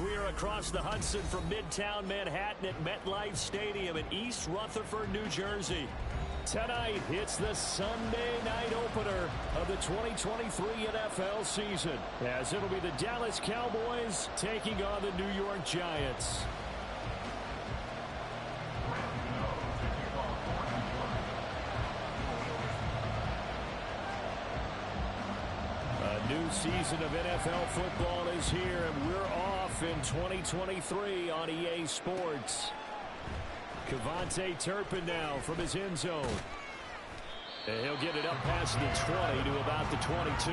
We are across the Hudson from Midtown Manhattan at MetLife Stadium in East Rutherford, New Jersey. Tonight, it's the Sunday night opener of the 2023 NFL season, as it'll be the Dallas Cowboys taking on the New York Giants. A new season of NFL football is here, and we're off in 2023 on EA Sports. Cavante Turpin now from his end zone. And he'll get it up past the 20 to about the 22.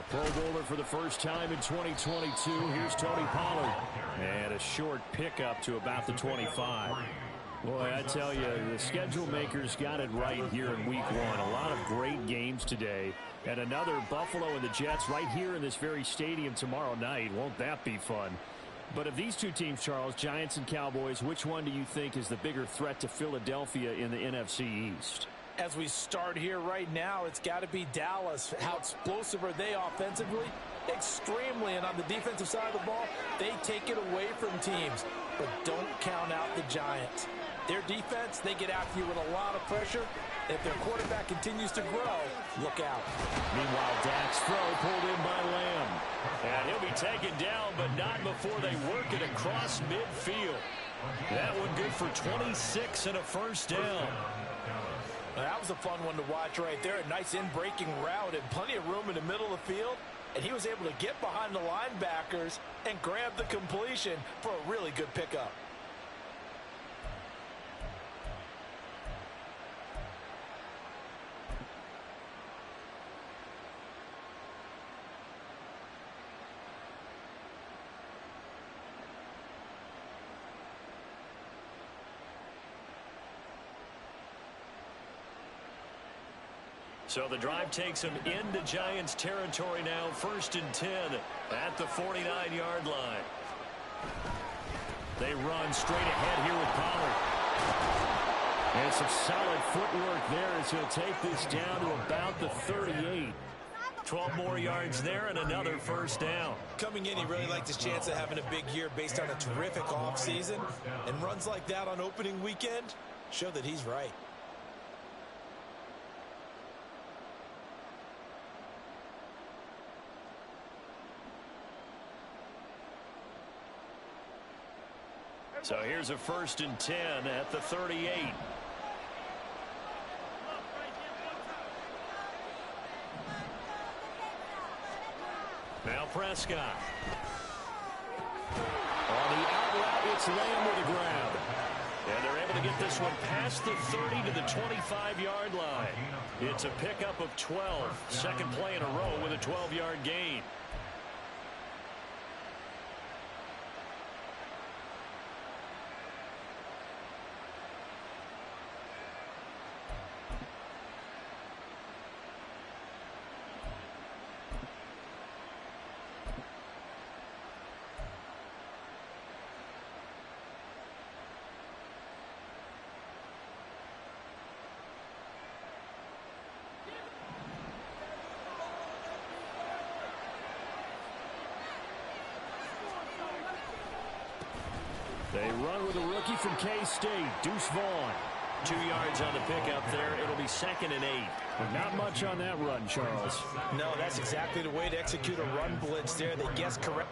Pro Bowler for the first time in 2022. Here's Tony Pollard. And a short pickup to about the 25. Boy, I tell you, the schedule makers got it right here in Week 1. A lot of great games today. And another Buffalo and the Jets right here in this very stadium tomorrow night. Won't that be fun? But of these two teams, Charles, Giants and Cowboys, which one do you think is the bigger threat to Philadelphia in the NFC East? As we start here right now, it's got to be Dallas. How explosive are they offensively? Extremely. And on the defensive side of the ball, they take it away from teams. But don't count out the Giants. Their defense, they get after you with a lot of pressure. If their quarterback continues to grow, look out. Meanwhile, Dak's throw pulled in by Lamb. And he'll be taken down, but not before they work it across midfield. That one good for 26 and a first down. That was a fun one to watch right there. A nice in-breaking route and plenty of room in the middle of the field. And he was able to get behind the linebackers and grab the completion for a really good pickup. So the drive takes him into Giants territory now, 1st and 10 at the 49-yard line. They run straight ahead here with Pollard. And some solid footwork there as he'll take this down to about the 38. 12 more yards there and another first down. Coming in, he really liked his chance of having a big year based on a terrific offseason. And runs like that on opening weekend show that he's right. So here's a 1st and 10 at the 38. Now Prescott. On the out route, it's Lamb with a grab. And they're able to get this one past the 30 to the 25-yard line. It's a pickup of 12. Second play in a row with a 12-yard gain. They run with a rookie from K-State, Deuce Vaughn. 2 yards on the pickup there. It'll be 2nd and 8. But not much on that run, Charles. No, that's exactly the way to execute a run blitz there. They guessed correct.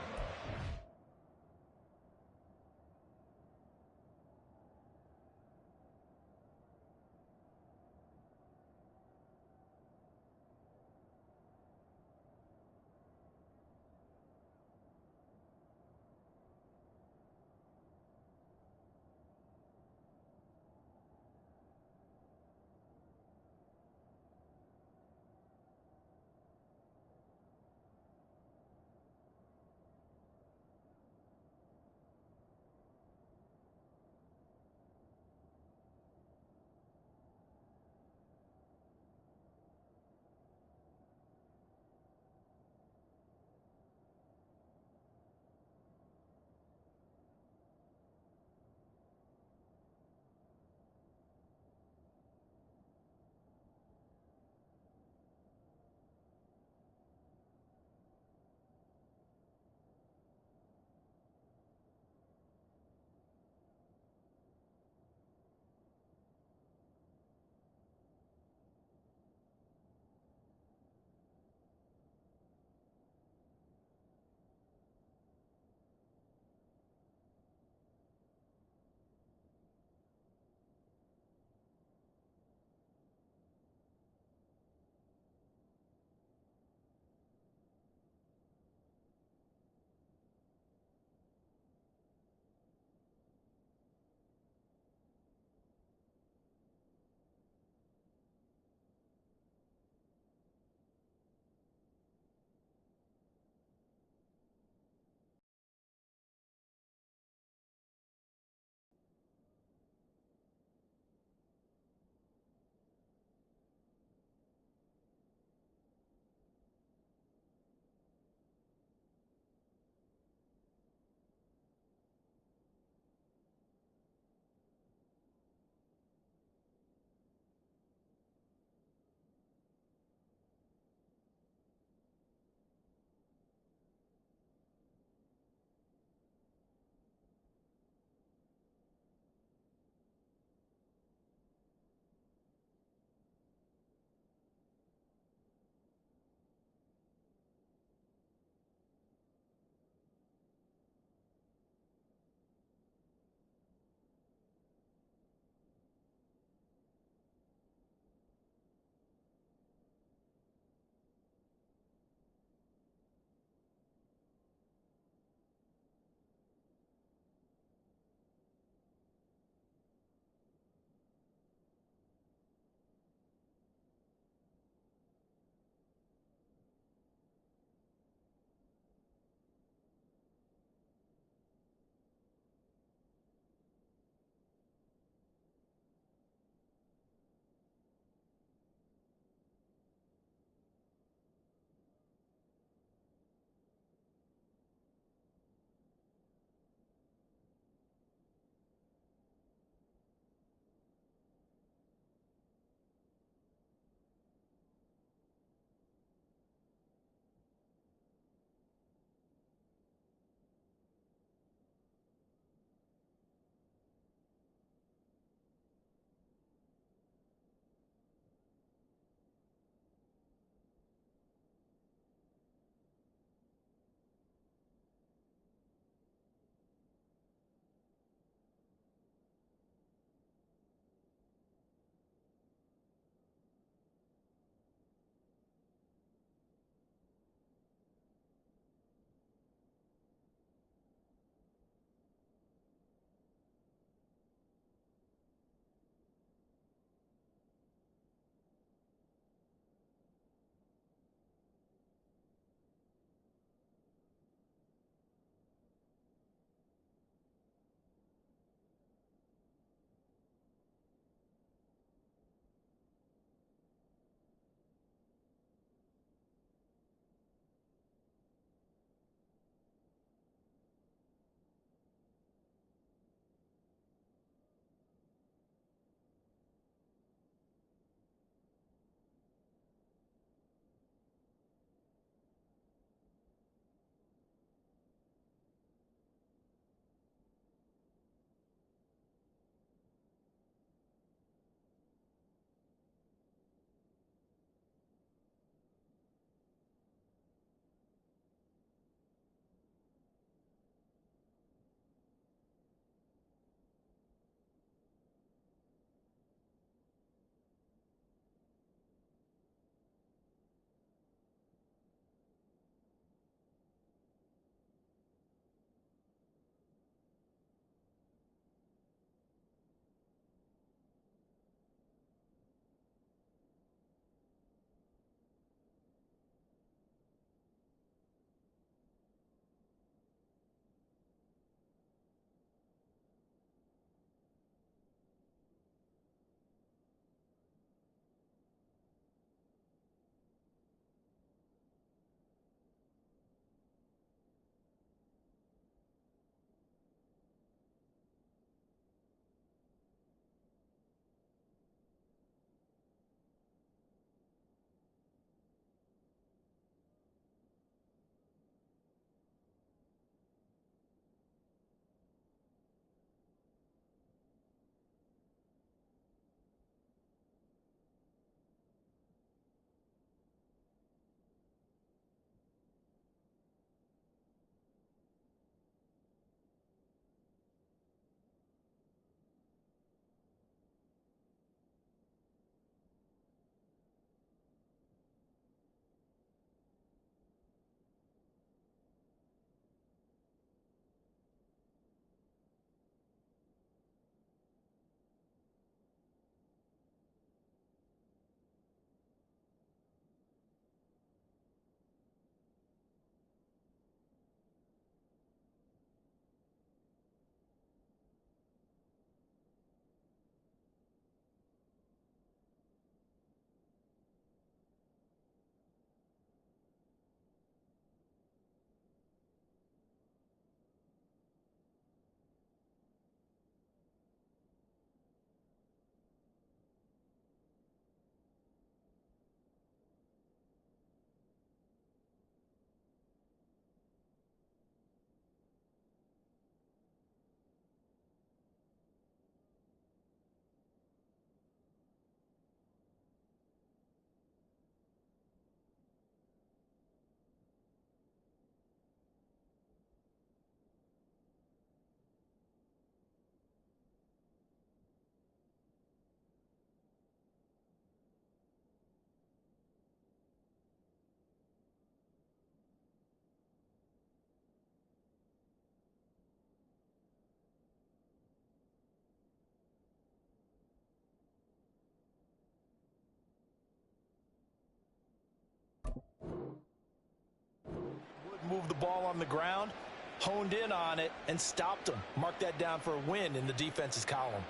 on the ground, honed in on it, and stopped him. Mark that down for a win in the defense's column.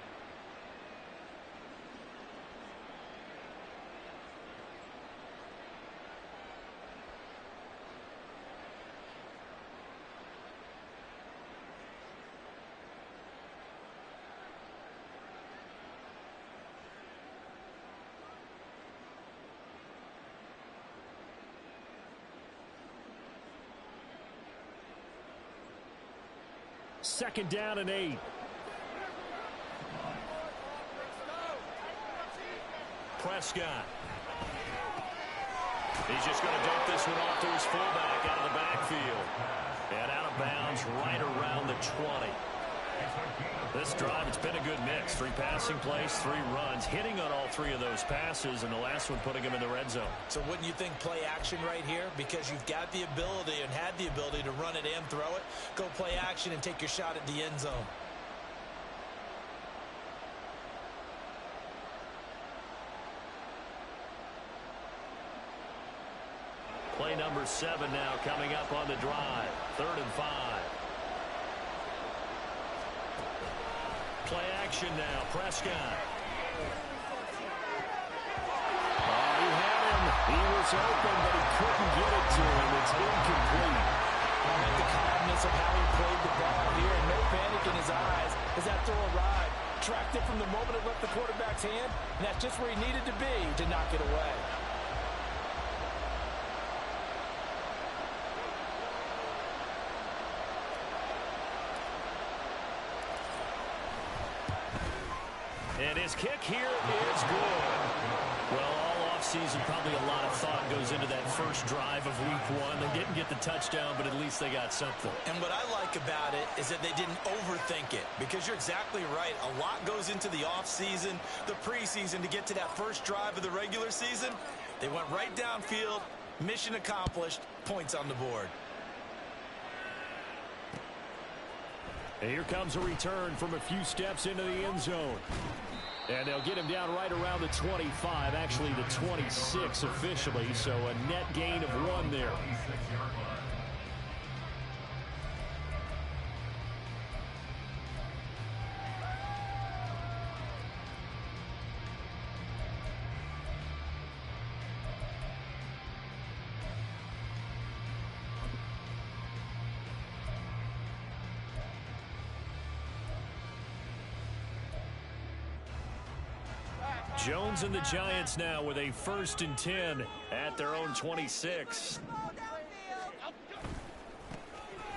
Second down and 8. Prescott. He's just going to dump this one off to his fullback out of the backfield. And out of bounds right around the 20. This drive, it's been a good mix. 3 passing plays, 3 runs, hitting on all 3 of those passes, and the last one putting him in the red zone. So wouldn't you think play action right here? Because you've got the ability and had the ability to run it and throw it. Go play action and take your shot at the end zone. Play number 7 now coming up on the drive. 3rd and 5. Play action now. Prescott. Oh, he had him. He was open, but he couldn't get it to him. It's incomplete. I like the calmness of how he played the ball here, and no panic in his eyes as that throw arrived. Tracked it from the moment it left the quarterback's hand, and that's just where he needed to be to knock it away. And his kick here is good. Well, all offseason, probably a lot of thought goes into that first drive of Week 1. They didn't get the touchdown, but at least they got something. And what I like about it is that they didn't overthink it, because you're exactly right. A lot goes into the offseason, the preseason, to get to that first drive of the regular season. They went right downfield, mission accomplished, points on the board. And here comes a return from a few steps into the end zone. And they'll get him down right around the 25, actually the 26 officially, so a net gain of 1 there. Jones and the Giants now with a 1st and 10 at their own 26.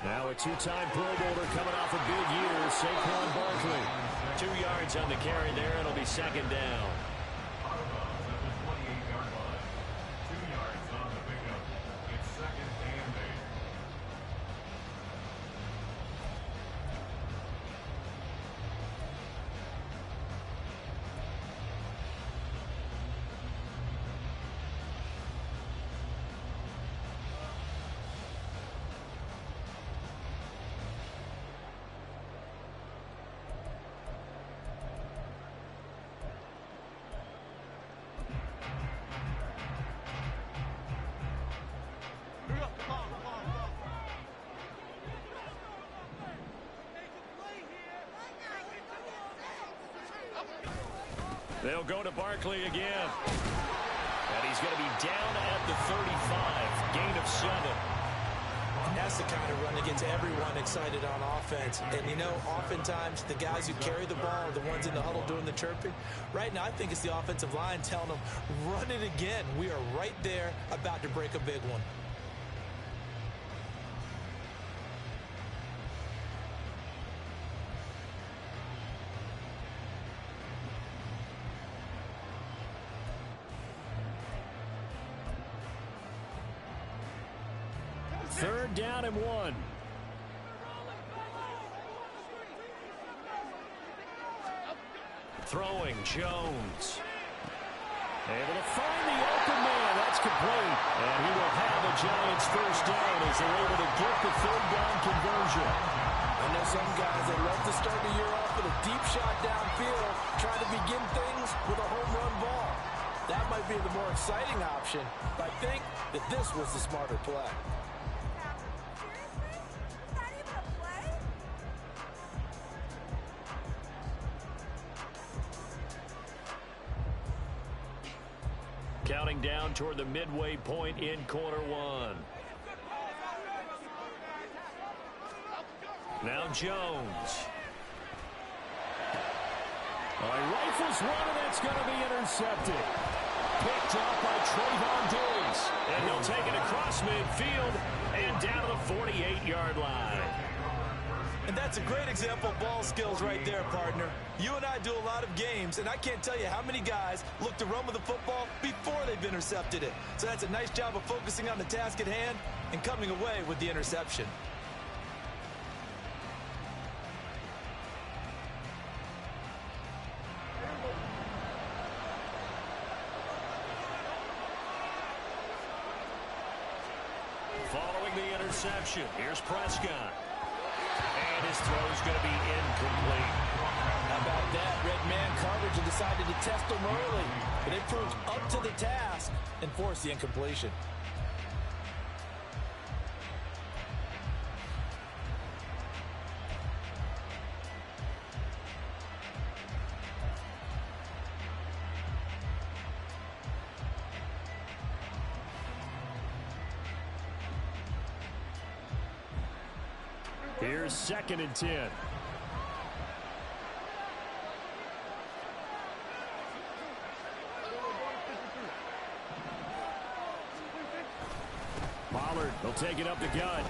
Now a 2-time Pro Bowler coming off a big year, Saquon Barkley. 2 yards on the carry there. It'll be 2nd down. They'll go to Barkley again. And he's going to be down at the 35. Gain of 7. That's the kind of run that gets everyone excited on offense. And, you know, oftentimes the guys who carry the ball are the ones in the huddle doing the chirping. Right now, I think it's the offensive line telling them, run it again. We are right there about to break a big one. Third down and 1. Throwing, Jones. Able to find the open man. That's complete. And he will have the Giants' 1st down as they're able to get the 3rd down conversion. I know some guys, they love to start the year off with a deep shot downfield, trying to begin things with a home run ball. That might be the more exciting option, but I think that this was the smarter play. counting down toward the midway point in quarter one. Now Jones. He rifles one, and it's going to be intercepted. Picked up by Trayvon Diggs. And he'll take it across midfield and down to the 48-yard line. And that's a great example of ball skills right there, partner. You and I do a lot of games, and I can't tell you how many guys look to run with the football before they've intercepted it. So that's a nice job of focusing on the task at hand and coming away with the interception. Following the interception, here's Prescott. And his throw's going to be incomplete. How about that? Red man coverage and decided to test him early. But they proved up to the task and forced the incompletion. Here's 2nd and 10. Pollard will take it up the gut.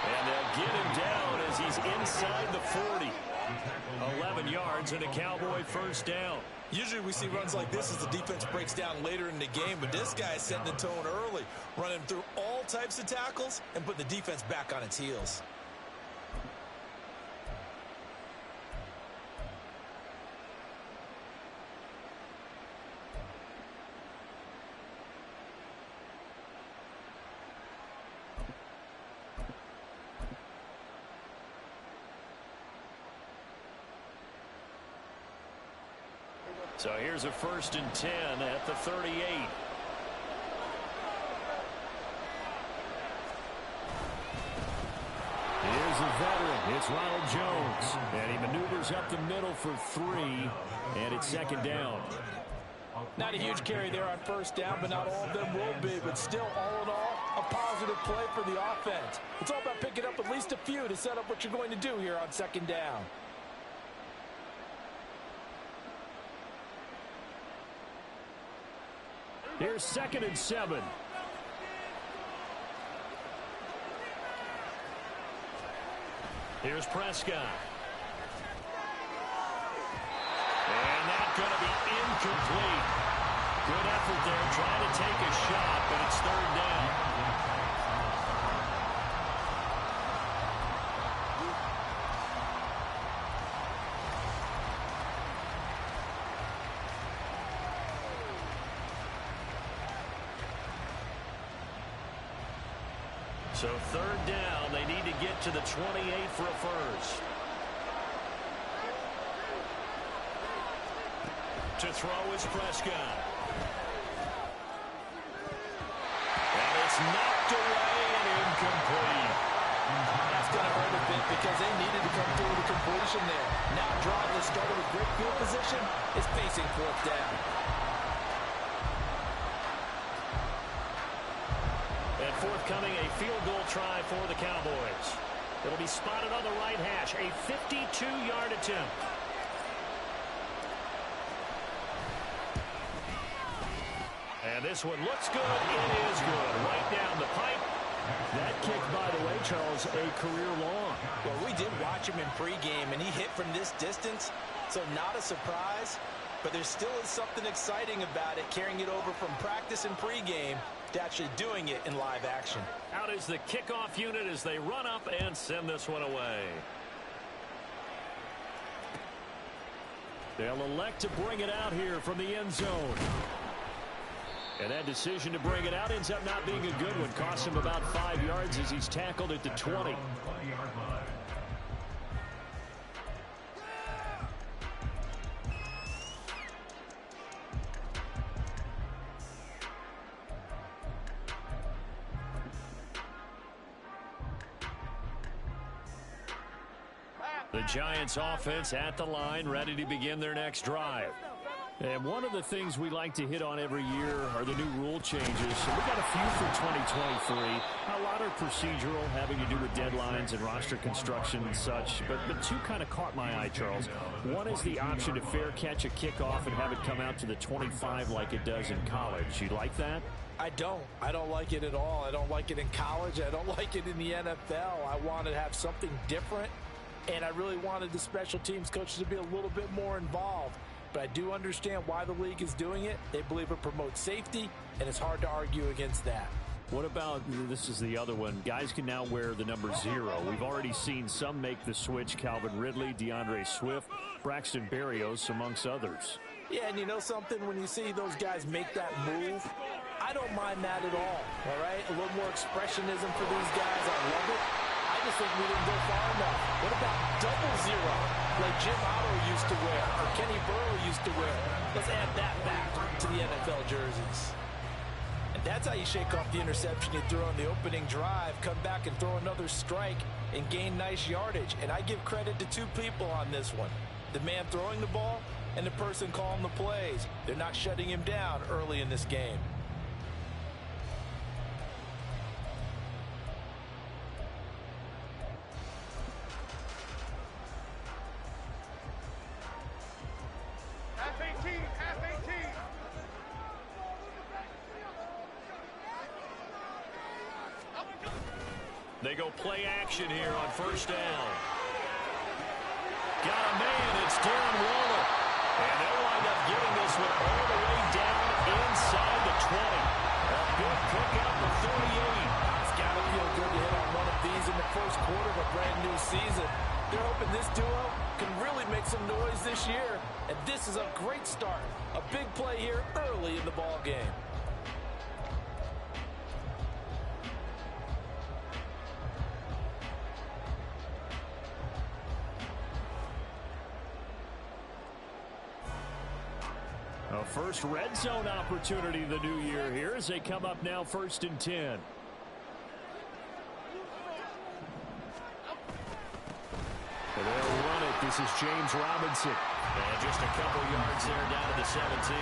And they'll get him down as he's inside the 40. 11 yards and a Cowboy first down. Usually we see runs like this as the defense breaks down later in the game, but this guy is setting the tone early, running through all types of tackles and putting the defense back on its heels. So here's a 1st and 10 at the 38. Here's a veteran. It's Ronald Jones. And he maneuvers up the middle for 3. And it's 2nd down. Not a huge carry there on 1st down, but not all of them will be. But still, all in all, a positive play for the offense. It's all about picking up at least a few to set up what you're going to do here on 2nd down. Here's 2nd and 7. Here's Prescott. And that's going to be incomplete. Good effort there, trying to take a shot, but it's 3rd down. So 3rd down, they need to get to the 28 for a first. To throw is Prescott. And it's knocked away and incomplete. That's going to hurt a bit because they needed to come through with a completion there. Now drive that started with great field position is facing 4th down. And forthcoming, a field goal try for the Cowboys. It'll be spotted on the right hash, a 52-yard attempt. And this one looks good. It is good. Right down the pipe. That kick, by the way, Charles, a career long. Well, we did watch him in pregame, and he hit from this distance, so not a surprise. But there still is something exciting about it, carrying it over from practice and pregame to actually doing it in live action. Out is the kickoff unit as they run up and send this one away. They'll elect to bring it out here from the end zone. And that decision to bring it out ends up not being a good one. Costs him about 5 yards as he's tackled at the 20. The Giants offense at the line, ready to begin their next drive. And one of the things we like to hit on every year are the new rule changes. So we got a few for 2023. A lot are procedural, having to do with deadlines and roster construction and such. But two kind of caught my eye, Charles. One is the option to fair catch a kickoff and have it come out to the 25 like it does in college. You like that? I don't like it at all. I don't like it in college. I don't like it in the NFL. I want to have something different, and I really wanted the special teams coaches to be a little bit more involved. But I do understand why the league is doing it. They believe it promotes safety, and it's hard to argue against that. What about, this is the other one, guys can now wear the number 0. We've already seen some make the switch, Calvin Ridley, DeAndre Swift, Braxton Berrios, amongst others. Yeah, and you know something? When you see those guys make that move, I don't mind that at all right? A little more expressionism for these guys. I love it. I just think we didn't go far enough. What about double 0, like Jim Otto used to wear or Kenny Burrow used to wear? Let's add that back to the NFL jerseys. And that's how you shake off the interception you throw on the opening drive, come back and throw another strike and gain nice yardage. And I give credit to two people on this one. The man throwing the ball and the person calling the plays. They're not shutting him down early in this game. They go play action here on first down. Got a man, it's Darren Waller. And they'll wind up getting this one all the way down inside the 20. A good pickup of 38. It's got to feel good to hit on one of these in the first quarter of a brand new season. They're hoping this duo can really make some noise this year. And this is a great start. A big play here early in the ball game. A first red zone opportunity the new year here as they come up now 1st and 10. And they'll run it. This is James Robinson. And just a couple yards there down to the 17.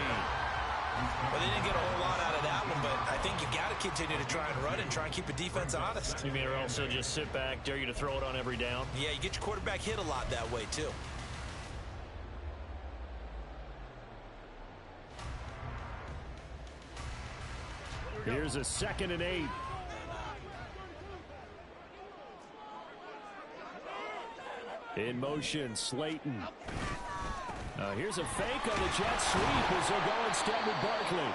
Well, they didn't get a whole lot out of that one, but I think you got to continue to try and run and try and keep the defense honest. You mean or also just sit back, dare you to throw it on every down? Yeah, you get your quarterback hit a lot that way, too. Here's a 2nd and 8. In motion, Slayton. Here's a fake on the jet sweep as they'll go instead with Barkley.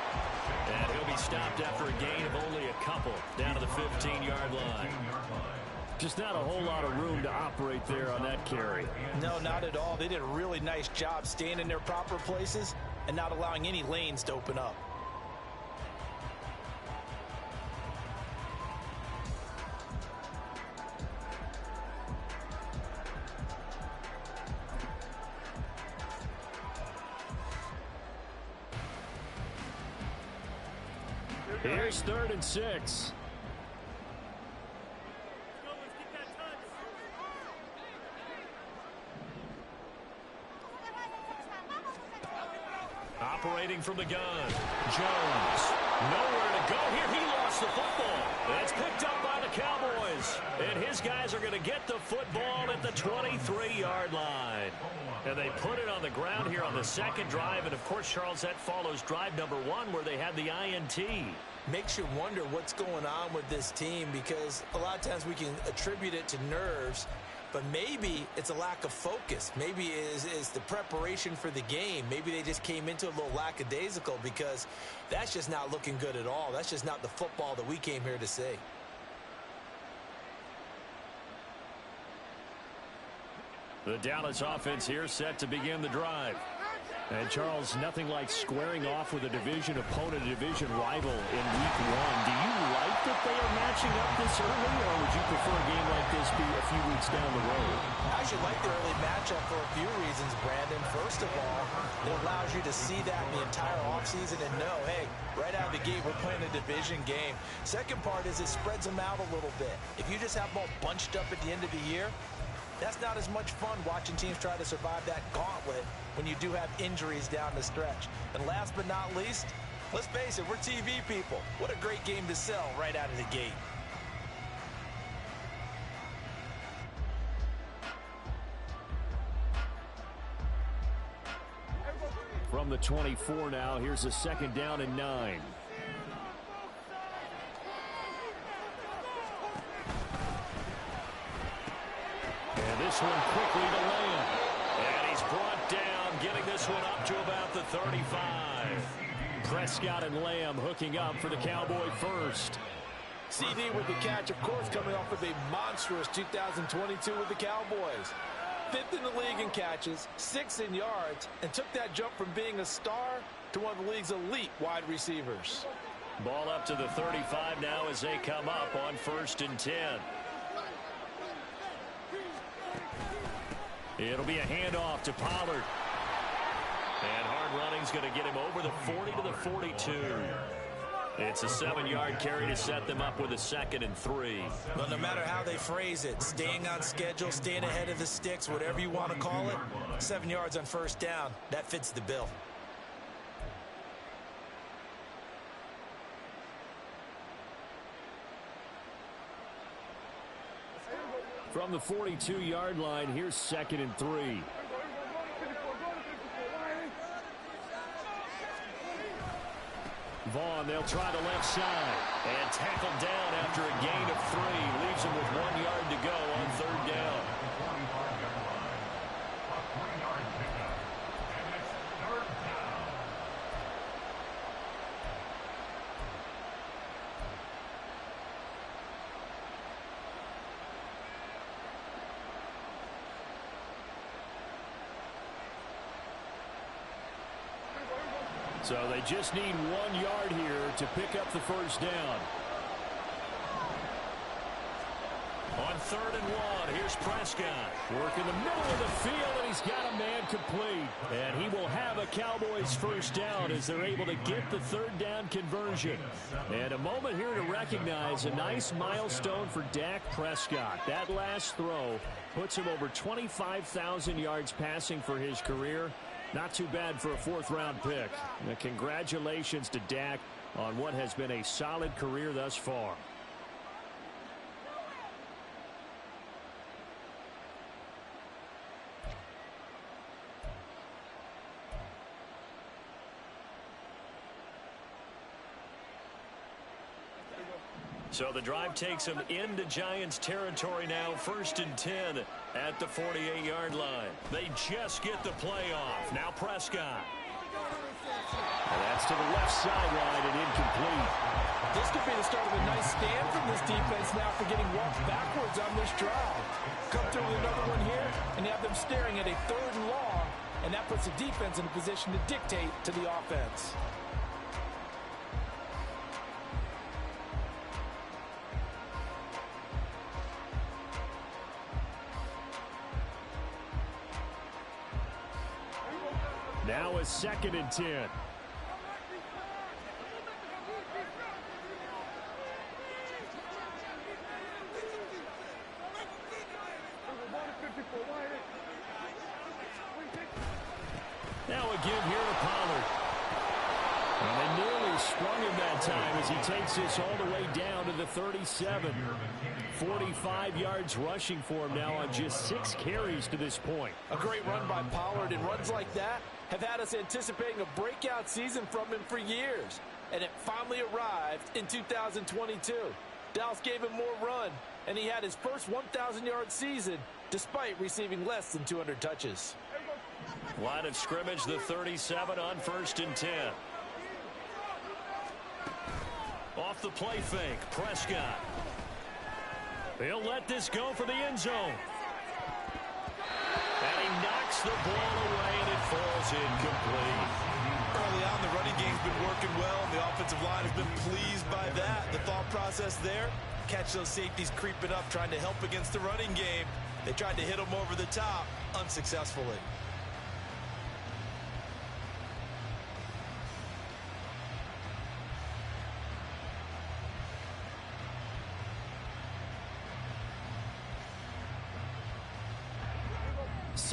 And he'll be stopped after a gain of only a couple down to the 15-yard line. Just not a whole lot of room to operate there on that carry. No, not at all. They did a really nice job staying in their proper places and not allowing any lanes to open up. Here's 3rd and 6. Operating from the gun. Jones. Nowhere to go here. He lost the football. It's picked up by the Cowboys. And his guys are going to get the football at the 23-yard line. And they put it on the ground here on the 2nd drive. And, of course, Charles, that follows drive number 1 where they had the INT. Makes you wonder what's going on with this team because a lot of times we can attribute it to nerves, but maybe it's a lack of focus. Maybe it's the preparation for the game. Maybe they just came into a little lackadaisical because that's just not looking good at all. That's just not the football that we came here to see. The Dallas offense here set to begin the drive. And, Charles, nothing like squaring off with a division opponent, a division rival in Week 1. Do you like that they are matching up this early, or would you prefer a game like this be a few weeks down the road? I actually like the early matchup for a few reasons, Brandon. First of all, it allows you to see that in the entire offseason and know, hey, right out of the gate, we're playing a division game. Second part is it spreads them out a little bit. If you just have them all bunched up at the end of the year, That's not as much fun watching teams try to survive that gauntlet when you do have injuries down the stretch. And last but not least, let's face it, we're TV people. What a great game to sell right out of the gate. From the 24 now, here's a 2nd down and 9. And this one quickly to Lamb. And he's brought down, getting this one up to about the 35. Prescott and Lamb hooking up for the Cowboy first. CD with the catch, of course, coming off of a monstrous 2022 with the Cowboys. 5th in the league in catches, 6th in yards, and took that jump from being a star to one of the league's elite wide receivers. Ball up to the 35 now as they come up on 1st and 10. It'll be a handoff to Pollard. And hard running's going to get him over the 40 to the 42. It's a 7-yard carry to set them up with a 2nd and 3. But no matter how they phrase it, staying on schedule, staying ahead of the sticks, whatever you want to call it, 7 yards on 1st down, that fits the bill. From the 42-yard line, here's 2nd and 3. Vaughn, they'll try the left side. And tackled down after a gain of 3. Leaves him with 1 yard to go on 3rd down. So they just need 1 yard here to pick up the 1st down. On 3rd and 1, here's Prescott. Work in the middle of the field, and he's got a man complete. And he will have a Cowboys 1st down as they're able to get the 3rd down conversion. And a moment here to recognize a nice milestone for Dak Prescott. That last throw puts him over 25,000 yards passing for his career. Not too bad for a 4th-round pick. Congratulations to Dak on what has been a solid career thus far. So the drive takes them into Giants territory now. 1st and 10 at the 48-yard line. They just get the play off. Now Prescott. And that's to the left sideline and incomplete. This could be the start of a nice stand from this defense now for getting walked backwards on this drive. Come through with another one here, and you have them staring at a 3rd and long, and that puts the defense in a position to dictate to the offense. Now a 2nd and 10. Now a give here to Pollard. And they nearly sprung him that time as he takes this all the way down to the 37. 45 yards rushing for him now on just 6 carries to this point. A great run by Pollard, and runs like that have had us anticipating a breakout season from him for years. And it finally arrived in 2022. Dallas gave him more run, and he had his first 1,000-yard season despite receiving less than 200 touches. Line of scrimmage, the 37 on 1st and 10. Off the play fake, Prescott. He'll let this go for the end zone. And he knocks the ball away, and it falls incomplete. Early on, the running game's been working well, and the offensive line has been pleased by that. The thought process there, catch those safeties creeping up, trying to help against the running game. They tried to hit them over the top, unsuccessfully.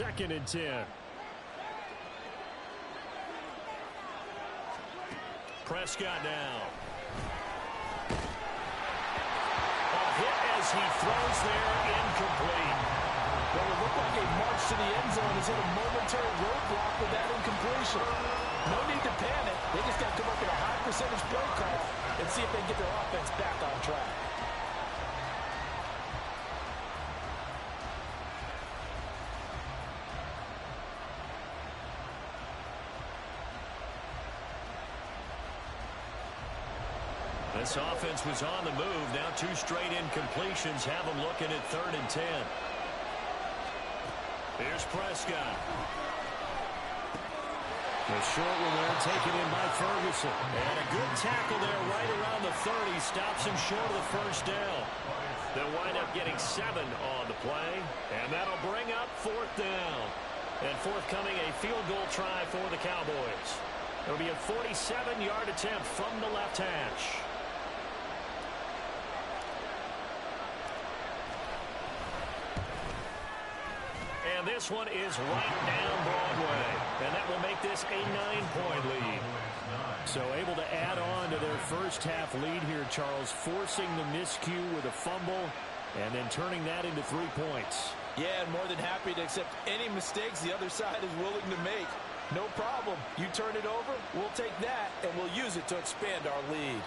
2nd and 10. Prescott now. A hit as he throws there, incomplete. Well, it looked like a march to the end zone has hit a momentary roadblock with that incompletion. No need to panic. They just got to come up with a high percentage play call and see if they can get their offense back on track. This offense was on the move. Now 2 straight incompletions have them looking at 3rd and 10. Here's Prescott. The short one there taken in by Ferguson. And a good tackle there right around the 30. Stops him short of the first down. They'll wind up getting 7 on the play. And that'll bring up 4th down. And forthcoming a field goal try for the Cowboys. It'll be a 47-yard attempt from the left hash. And this one is right down Broadway. And that will make this a 9-point lead. So able to add on to their first half lead here, Charles, forcing the miscue with a fumble and then turning that into 3 points. Yeah, and more than happy to accept any mistakes the other side is willing to make. No problem. You turn it over, we'll take that, and we'll use it to expand our lead.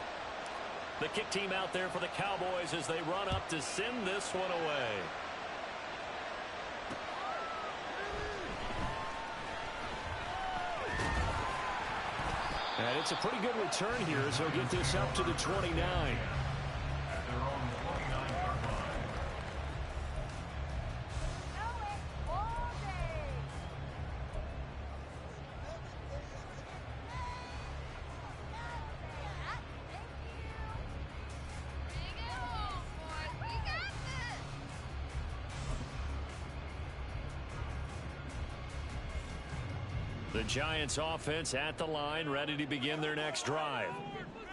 The kick team out there for the Cowboys as they run up to send this one away. And it's a pretty good return here as they'll get this up to the 29. The Giants offense at the line, ready to begin their next drive.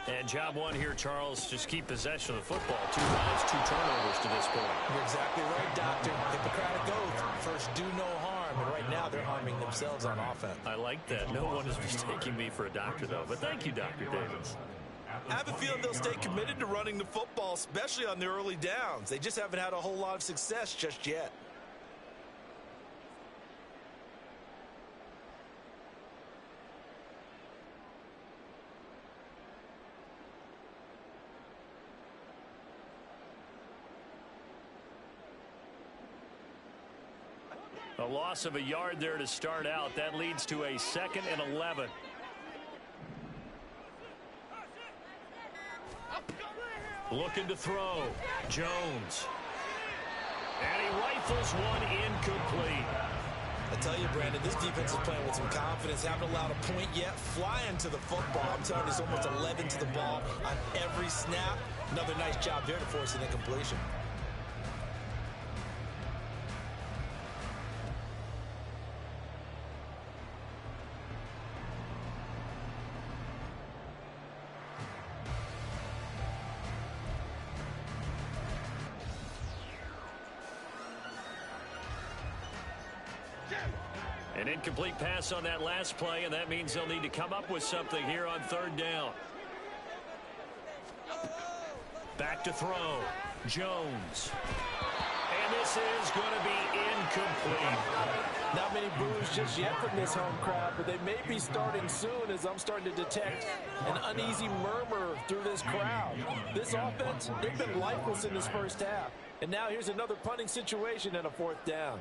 And job one here, Charles, just keep possession of the football. 2 drives, 2 turnovers to this point. You're exactly right, Doctor. Hippocratic oath. First, do no harm. And right now, they're harming themselves on offense. I like that. No one is mistaking me for a doctor, though. But thank you, Dr. Davis. I have a feeling they'll stay committed to running the football, especially on the early downs. They just haven't had a whole lot of success just yet. A loss of a yard there to start out. That leads to a 2nd and 11. Looking to throw. Jones. And he rifles one incomplete. I tell you, Brandon, this defense is playing with some confidence. Haven't allowed a point yet. Flying to the football. I'm telling you, it's almost 11 to the ball on every snap. Another nice job there to force an incompletion. An incomplete pass on that last play, and that means they'll need to come up with something here on 3rd down. Back to throw. Jones. And this is going to be incomplete. Not many boos just yet from this home crowd, but they may be starting soon as I'm starting to detect an uneasy murmur through this crowd. This offense, they've been lifeless in this first half. And now here's another punting situation and a 4th down.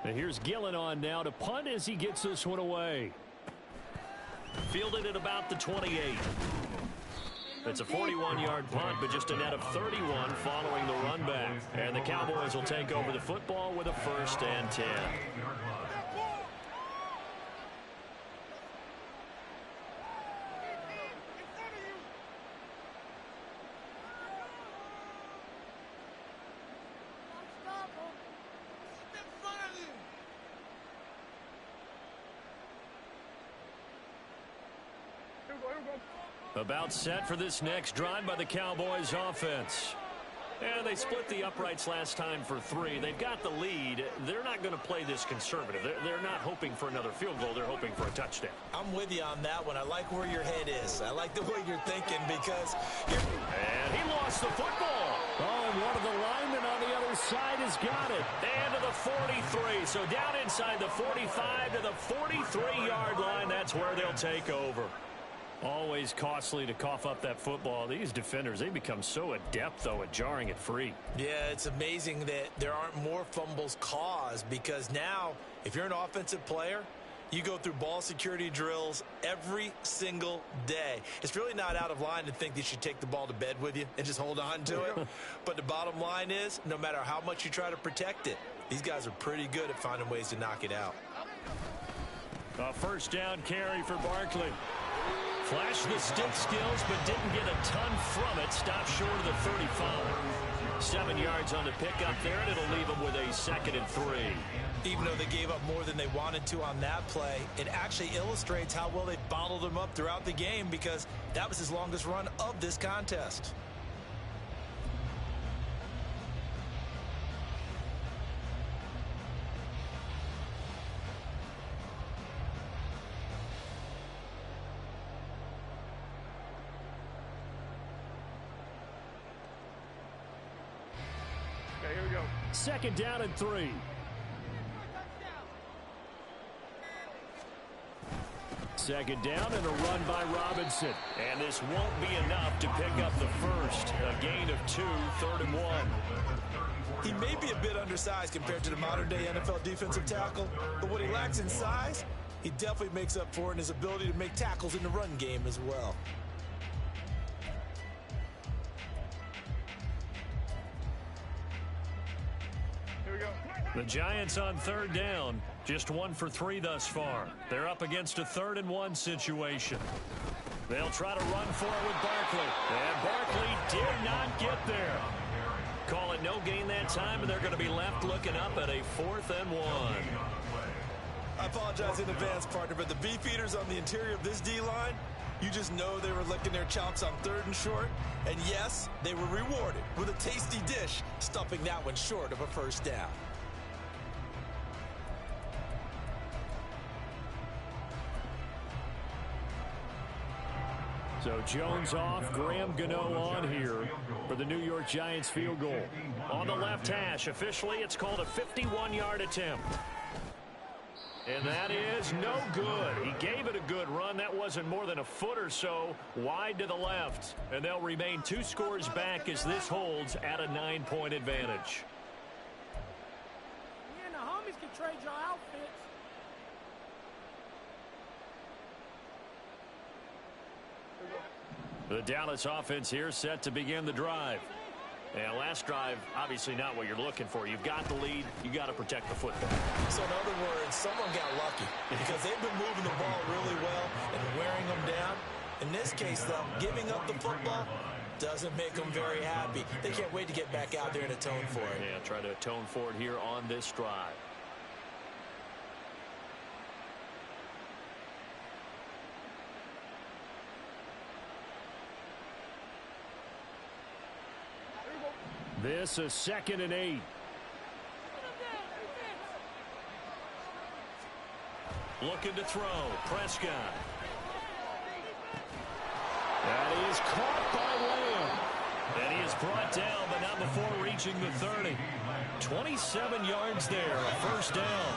And here's Gillen on now to punt as he gets this one away. Fielded at about the 28. It's a 41-yard punt, but just a net of 31 following the run back. And the Cowboys will take over the football with a 1st and 10. About set for this next drive by the Cowboys offense. And they split the uprights last time for 3. They've got the lead. They're not going to play this conservative. They're not hoping for another field goal. They're hoping for a touchdown. I'm with you on that one. I like where your head is. I like the way you're thinking because And he lost the football. Oh, and one of the linemen on the other side has got it. And to the 43. So down inside the 45 to the 43-yard line. That's where they'll take over. Always costly to cough up that football. These defenders, they become so adept, though, at jarring it free. Yeah, it's amazing that there aren't more fumbles caused because now, if you're an offensive player, you go through ball security drills every single day. It's really not out of line to think that you should take the ball to bed with you and just hold on to it. But the bottom line is, no matter how much you try to protect it, these guys are pretty good at finding ways to knock it out. A first down carry for Barkley. Flashed the stick skills, but didn't get a ton from it. Stopped short of the 35. 7 yards on the pickup there, and it'll leave them with a 2nd and 3. Even though they gave up more than they wanted to on that play, it actually illustrates how well they bottled them up throughout the game because that was his longest run of this contest. Okay, here we go. 2nd down and 3. Second down and a run by Robinson. And this won't be enough to pick up the first. A gain of 2, 3rd and 1. He may be a bit undersized compared to the modern-day NFL defensive tackle, but what he lacks in size, he definitely makes up for in his ability to make tackles in the run game as well. The Giants on 3rd down. Just 1 for 3 thus far. They're up against a 3rd and 1 situation. They'll try to run for it with Barkley. And Barkley did not get there. Call it no gain that time, and they're going to be left looking up at a 4th and 1. I apologize in advance, partner, but the beefeaters on the interior of this D-line, you just know they were licking their chops on 3rd and short. And yes, they were rewarded with a tasty dish, stuffing that one short of a first down. So Jones off, Graham Gano on here for the New York Giants field goal. On the left hash, officially it's called a 51-yard attempt. And that is no good. He gave it a good run. That wasn't more than a foot or so wide to the left. And they'll remain 2 scores back as this holds at a 9-point advantage. Me and the homies can trade your outfits. The Dallas offense here set to begin the drive. And last drive, obviously not what you're looking for. You've got the lead. You got to protect the football. So in other words, someone got lucky because they've been moving the ball really well and wearing them down. In this case, though, giving up the football doesn't make them very happy. They can't wait to get back out there and atone for it. Yeah, try to atone for it here on this drive. This is 2nd and 8. Looking to throw. Prescott. That is caught by Lamb. And he is brought down, but not before reaching the 30. 27 yards there, a first down.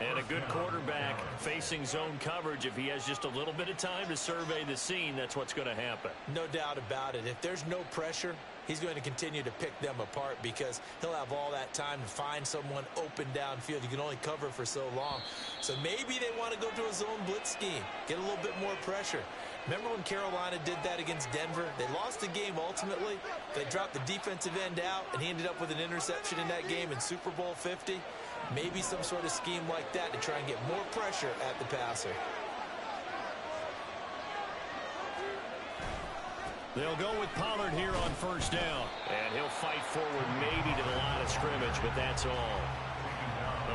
And a good quarterback facing zone coverage. If he has just a little bit of time to survey the scene, that's what's going to happen. No doubt about it. If there's no pressure, he's going to continue to pick them apart because he'll have all that time to find someone open downfield. You can only cover for so long. So maybe they want to go to a zone blitz scheme, get a little bit more pressure. Remember when Carolina did that against Denver? They lost the game ultimately. They dropped the defensive end out, and he ended up with an interception in that game in Super Bowl 50. Maybe some sort of scheme like that to try and get more pressure at the passer. They'll go with Pollard here on first down. And he'll fight forward maybe to the line of scrimmage, but that's all.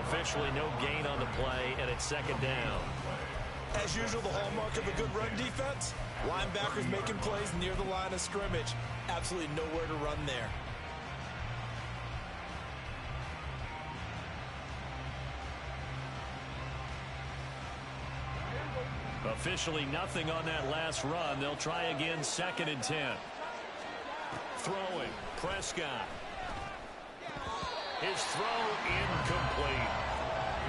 Officially no gain on the play, and it's 2nd down. As usual, the hallmark of a good run defense, linebackers making plays near the line of scrimmage. Absolutely nowhere to run there. Officially nothing on that last run. They'll try again, 2nd and 10. Throwing, Prescott. His throw incomplete.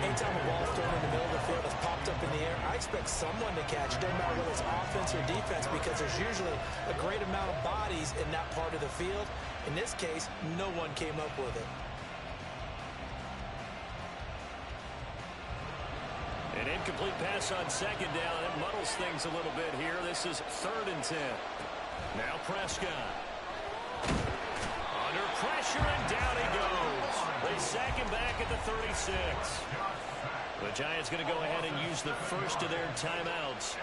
Anytime a ball's thrown in the middle of the field, it's popped up in the air, I expect someone to catch it, no matter whether it's offense or defense, because there's usually a great amount of bodies in that part of the field. In this case, no one came up with it. An incomplete pass on 2nd down. It muddles things a little bit here. This is 3rd and 10. Now Prescott. Under pressure, and down he goes. They sack him back at the 36. The Giants going to go ahead and use the first of their timeouts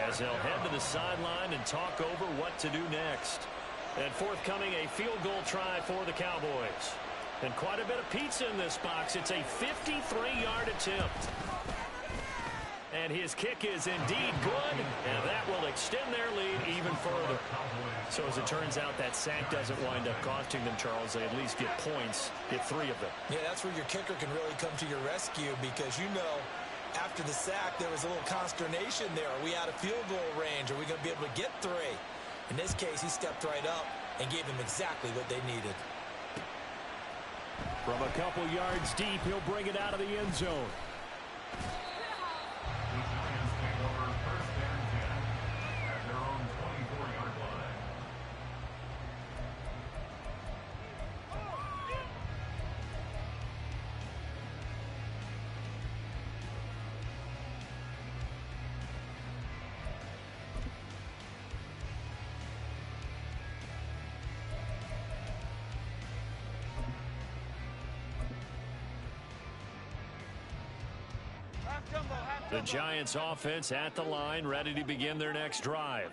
as they'll head to the sideline and talk over what to do next. And forthcoming, a field goal try for the Cowboys. And quite a bit of pizza in this box. It's a 53-yard attempt. And his kick is indeed good, and that will extend their lead even further. So as it turns out, that sack doesn't wind up costing them, Charles. They at least get points, get 3 of them. Yeah, that's where your kicker can really come to your rescue, because you know after the sack there was a little consternation there. Are we out of field goal range? Are we going to be able to get 3? In this case, he stepped right up and gave them exactly what they needed. From a couple yards deep, he'll bring it out of the end zone. The Giants offense at the line, ready to begin their next drive.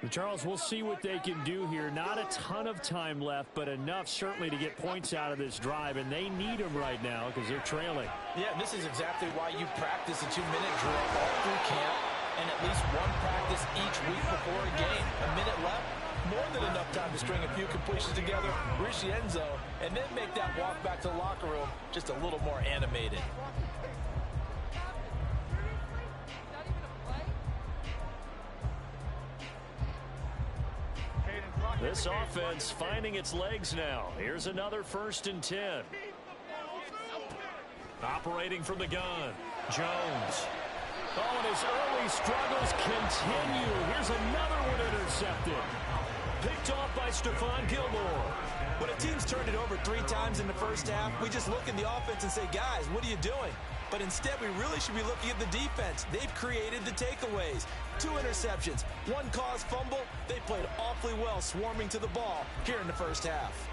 Charles, we'll see what they can do here. Not a ton of time left, but enough certainly to get points out of this drive, and they need them right now because they're trailing. Yeah, and this is exactly why you practice a 2-minute drill all through camp and at least one practice each week before a game. A minute left, more than enough time to string a few completions together, reach the end zone, and then make that walk back to the locker room just a little more animated. This offense finding its legs now. Here's another 1st and 10. Operating from the gun, Jones. Oh, and his early struggles continue. Here's another one intercepted. Picked off by Stephon Gilmore. When a team's turned it over 3 times in the first half, we just look in the offense and say, guys, what are you doing? But instead, we really should be looking at the defense. They've created the takeaways. 2 interceptions, 1 caused fumble. They played awfully well swarming to the ball here in the first half.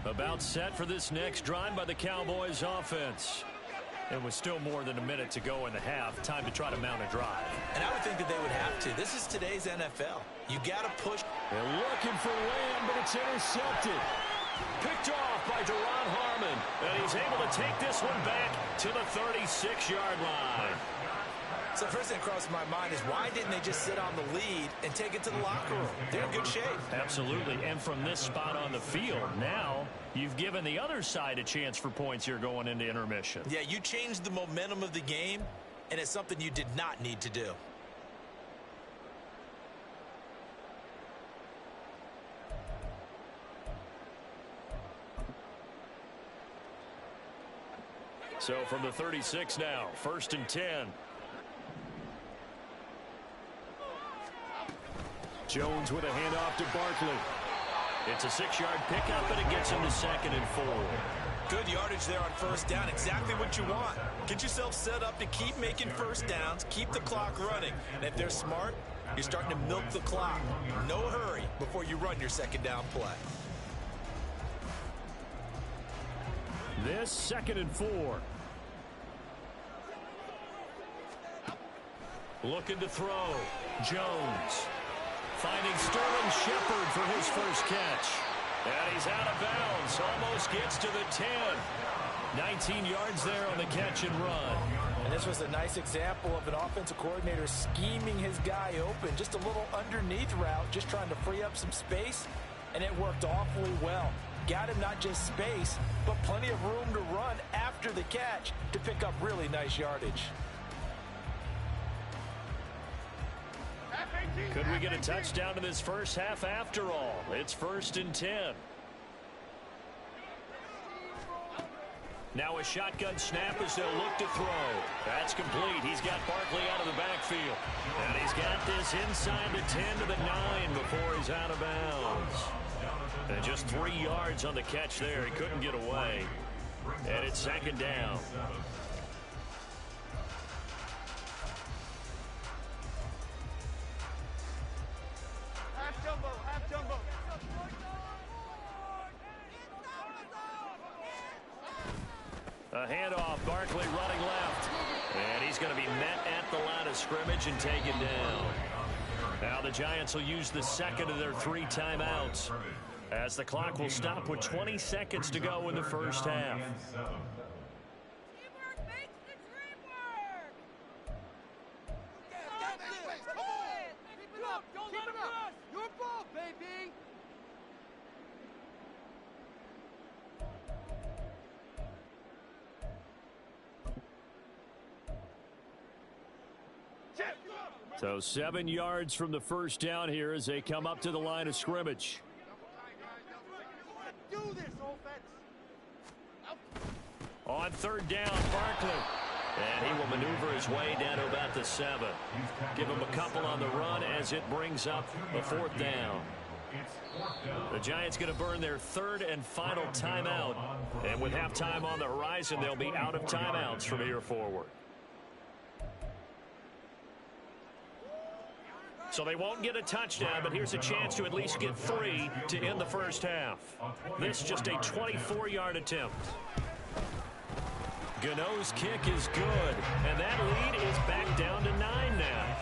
About set for this next drive by the Cowboys offense. And with still more than a minute to go in the half, time to try to mount a drive. And I would think that they would have to. This is today's NFL. You got to push. They're looking for Lamb, but it's intercepted. Picked off by Duron Harmon. And he's able to take this one back to the 36-yard line. So the first thing that crosses my mind is why didn't they just sit on the lead and take it to the locker room? They're in good shape. Absolutely. And from this spot on the field, now you've given the other side a chance for points here going into intermission. Yeah, you changed the momentum of the game, and it's something you did not need to do. So from the 36 now, 1st and 10. Jones with a handoff to Barkley. It's a 6-yard pickup, and it gets him to 2nd and 4. Good yardage there on 1st down. Exactly what you want. Get yourself set up to keep making 1st downs, keep the clock running. And if they're smart, you're starting to milk the clock. No hurry before you run your 2nd down play. This 2nd and 4. Looking to throw. Jones. Finding Sterling Shepard for his first catch. And he's out of bounds. Almost gets to the 10. 19 yards there on the catch and run. And this was a nice example of an offensive coordinator scheming his guy open. Just a little underneath route, just trying to free up some space, and it worked awfully well. Got him not just space, but plenty of room to run after the catch to pick up really nice yardage. Could we get a touchdown in this first half after all? It's 1st and 10. Now a shotgun snap as they'll look to throw. That's complete. He's got Barkley out of the backfield. And he's got this inside the 10 to the 9 before he's out of bounds. And just 3 yards on the catch there. He couldn't get away. And it's 2nd down. A handoff, Barkley running left. And he's going to be met at the line of scrimmage and taken down. Now the Giants will use the second of their 3 timeouts, as the clock will stop with 20 seconds to go in the first half. So 7 yards from the first down here as they come up to the line of scrimmage. On 3rd down, Barkley. And he will maneuver his way down to about the 7. Give him a couple on the run as it brings up a 4th down. The Giants going to burn their 3rd and final timeout. And with halftime on the horizon, they'll be out of timeouts from here forward. So they won't get a touchdown, but here's a chance to at least get 3 to end the first half. This just a 24-yard attempt. Gano's kick is good, and that lead is back down to 9 now.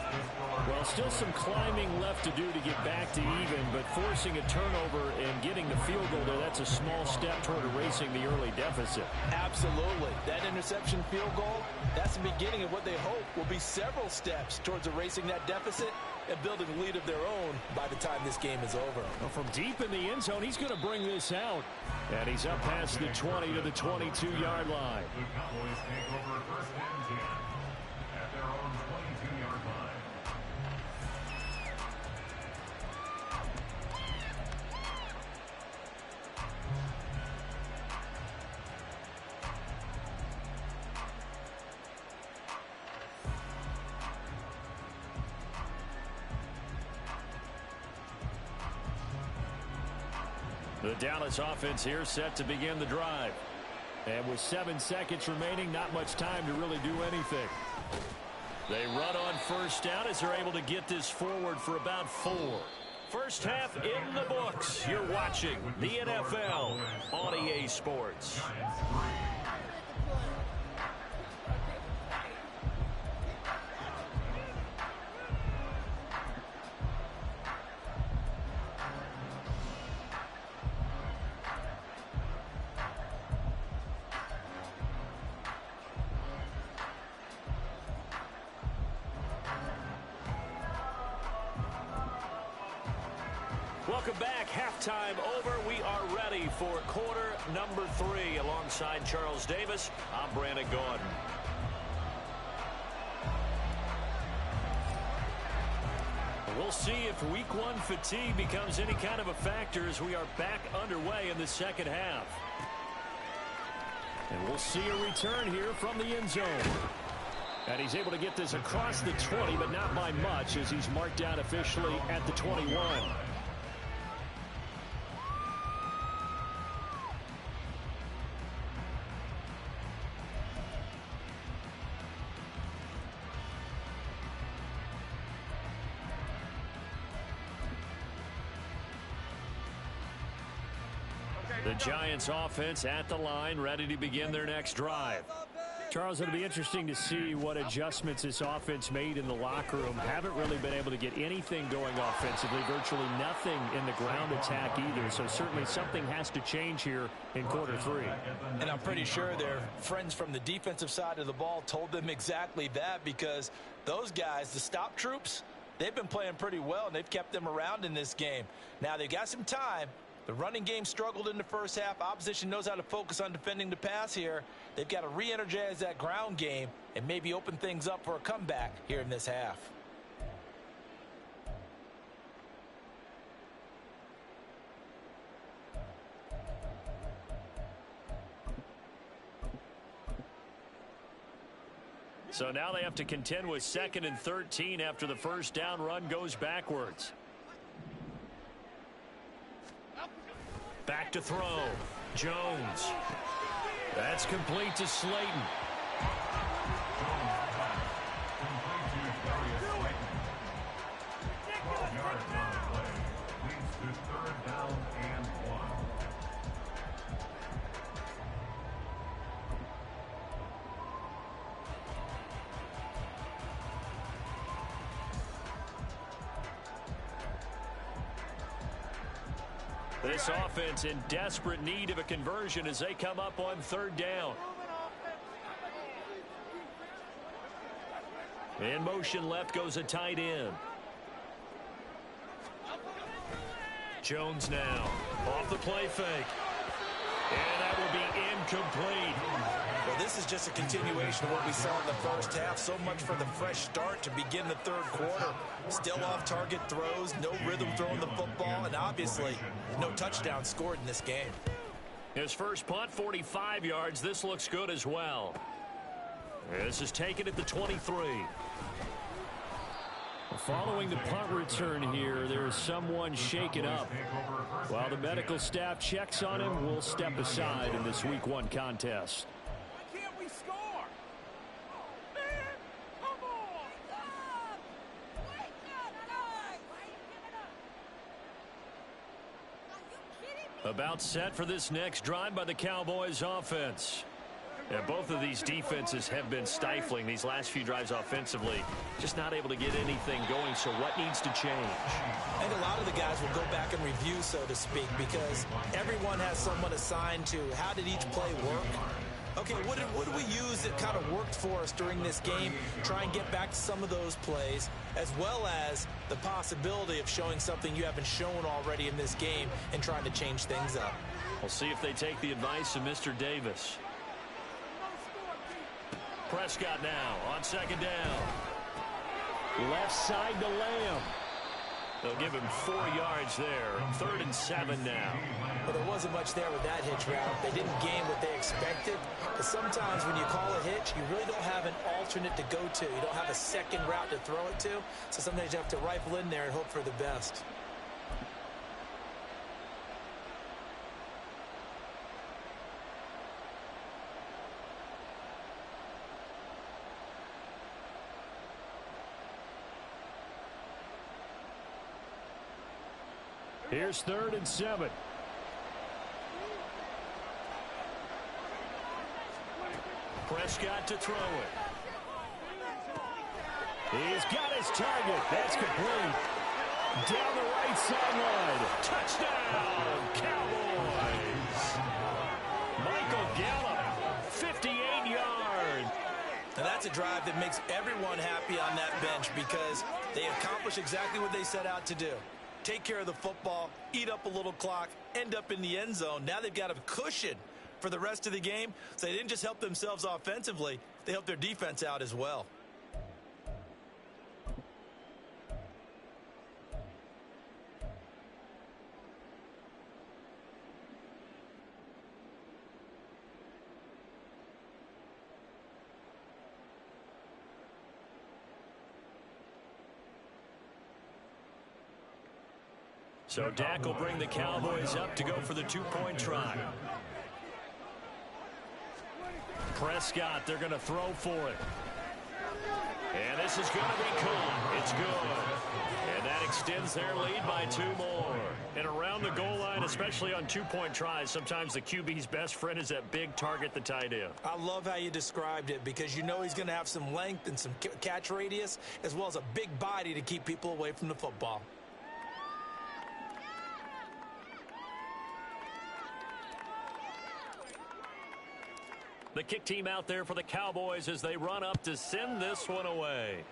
Well, still some climbing left to do to get back to even, but forcing a turnover and getting the field goal there, that's a small step toward erasing the early deficit. Absolutely. That interception field goal, that's the beginning of what they hope will be several steps towards erasing that deficit and building a lead of their own by the time this game is over. Well, from deep in the end zone, he's going to bring this out. And he's up past the 20 to the 22-yard line. The Cowboys take over 1st and 10 at their own 22-yard line. The Dallas offense here set to begin the drive. And with 7 seconds remaining, not much time to really do anything. They run on 1st down as they're able to get this forward for about 4. First half in the books. You're watching the NFL on EA Sports. Welcome back. Halftime over. We are ready for quarter number 3. Alongside Charles Davis, I'm Brandon Gordon. We'll see if Week 1 fatigue becomes any kind of a factor as we are back underway in the second half. And we'll see a return here from the end zone. And he's able to get this across the 20, but not by much, as he's marked down officially at the 21. The Giants offense at the line, ready to begin their next drive. Charles, it'll be interesting to see what adjustments this offense made in the locker room. Haven't really been able to get anything going offensively, virtually nothing in the ground attack either. So certainly something has to change here in quarter three. And I'm pretty sure their friends from the defensive side of the ball told them exactly that, because those guys, the stop troops, they've been playing pretty well, and they've kept them around in this game. Now, they've got some time. The running game struggled in the first half. Opposition knows how to focus on defending the pass here. They've got to re-energize that ground game and maybe open things up for a comeback here in this half. So now they have to contend with 2nd and 13 after the first down run goes backwards. Back to throw. Jones. That's complete to Slayton. This offense in desperate need of a conversion as they come up on 3rd down. In motion left goes a tight end. Jones now off the play fake. And that will be incomplete. Well, this is just a continuation of what we saw in the first half. So much for the fresh start to begin the 3rd quarter. Still off-target throws, no rhythm throwing the football, and obviously no touchdown scored in this game. His first punt, 45 yards. This looks good as well. This is taken at the 23. Following the punt return here, there's someone shaken up. While the medical staff checks on him, we'll step aside in this Week 1 contest. Why can't we score? Man, come on! About set for this next drive by the Cowboys offense. And both of these defenses have been stifling these last few drives offensively. Just not able to get anything going, so what needs to change? I think a lot of the guys will go back and review, so to speak, because everyone has someone assigned to how did each play work. Okay, what did we use that kind of worked for us during this game? Try and get back to some of those plays, as well as the possibility of showing something you haven't shown already in this game and trying to change things up. We'll see if they take the advice of Mr. Davis. Prescott now on 2nd down. Left side to Lamb. They'll give him 4 yards there. 3rd and 7 now. But there wasn't much there with that hitch route. They didn't gain what they expected. But sometimes when you call a hitch, you really don't have an alternate to go to. You don't have a second route to throw it to. So sometimes you have to rifle in there and hope for the best. Here's 3rd and 7. Prescott to throw it. He's got his target. That's complete. Down the right sideline. Touchdown, Cowboys. Michael Gallup, 58 yards. Now that's a drive that makes everyone happy on that bench because they accomplish exactly what they set out to do. Take care of the football, eat up a little clock, end up in the end zone. Now they've got a cushion for the rest of the game. So they didn't just help themselves offensively, they helped their defense out as well. So Dak will bring the Cowboys up to go for the 2-point try. Prescott, they're going to throw for it. And this is going to be caught. It's good. And that extends their lead by 2 more. And around the goal line especially on two-point tries, sometimes the QB's best friend is that big target, the tight end. I love how you described it because you know he's going to have some length and some catch radius as well as a big body to keep people away from the football. The kick team out there for the Cowboys as they run up to send this one away.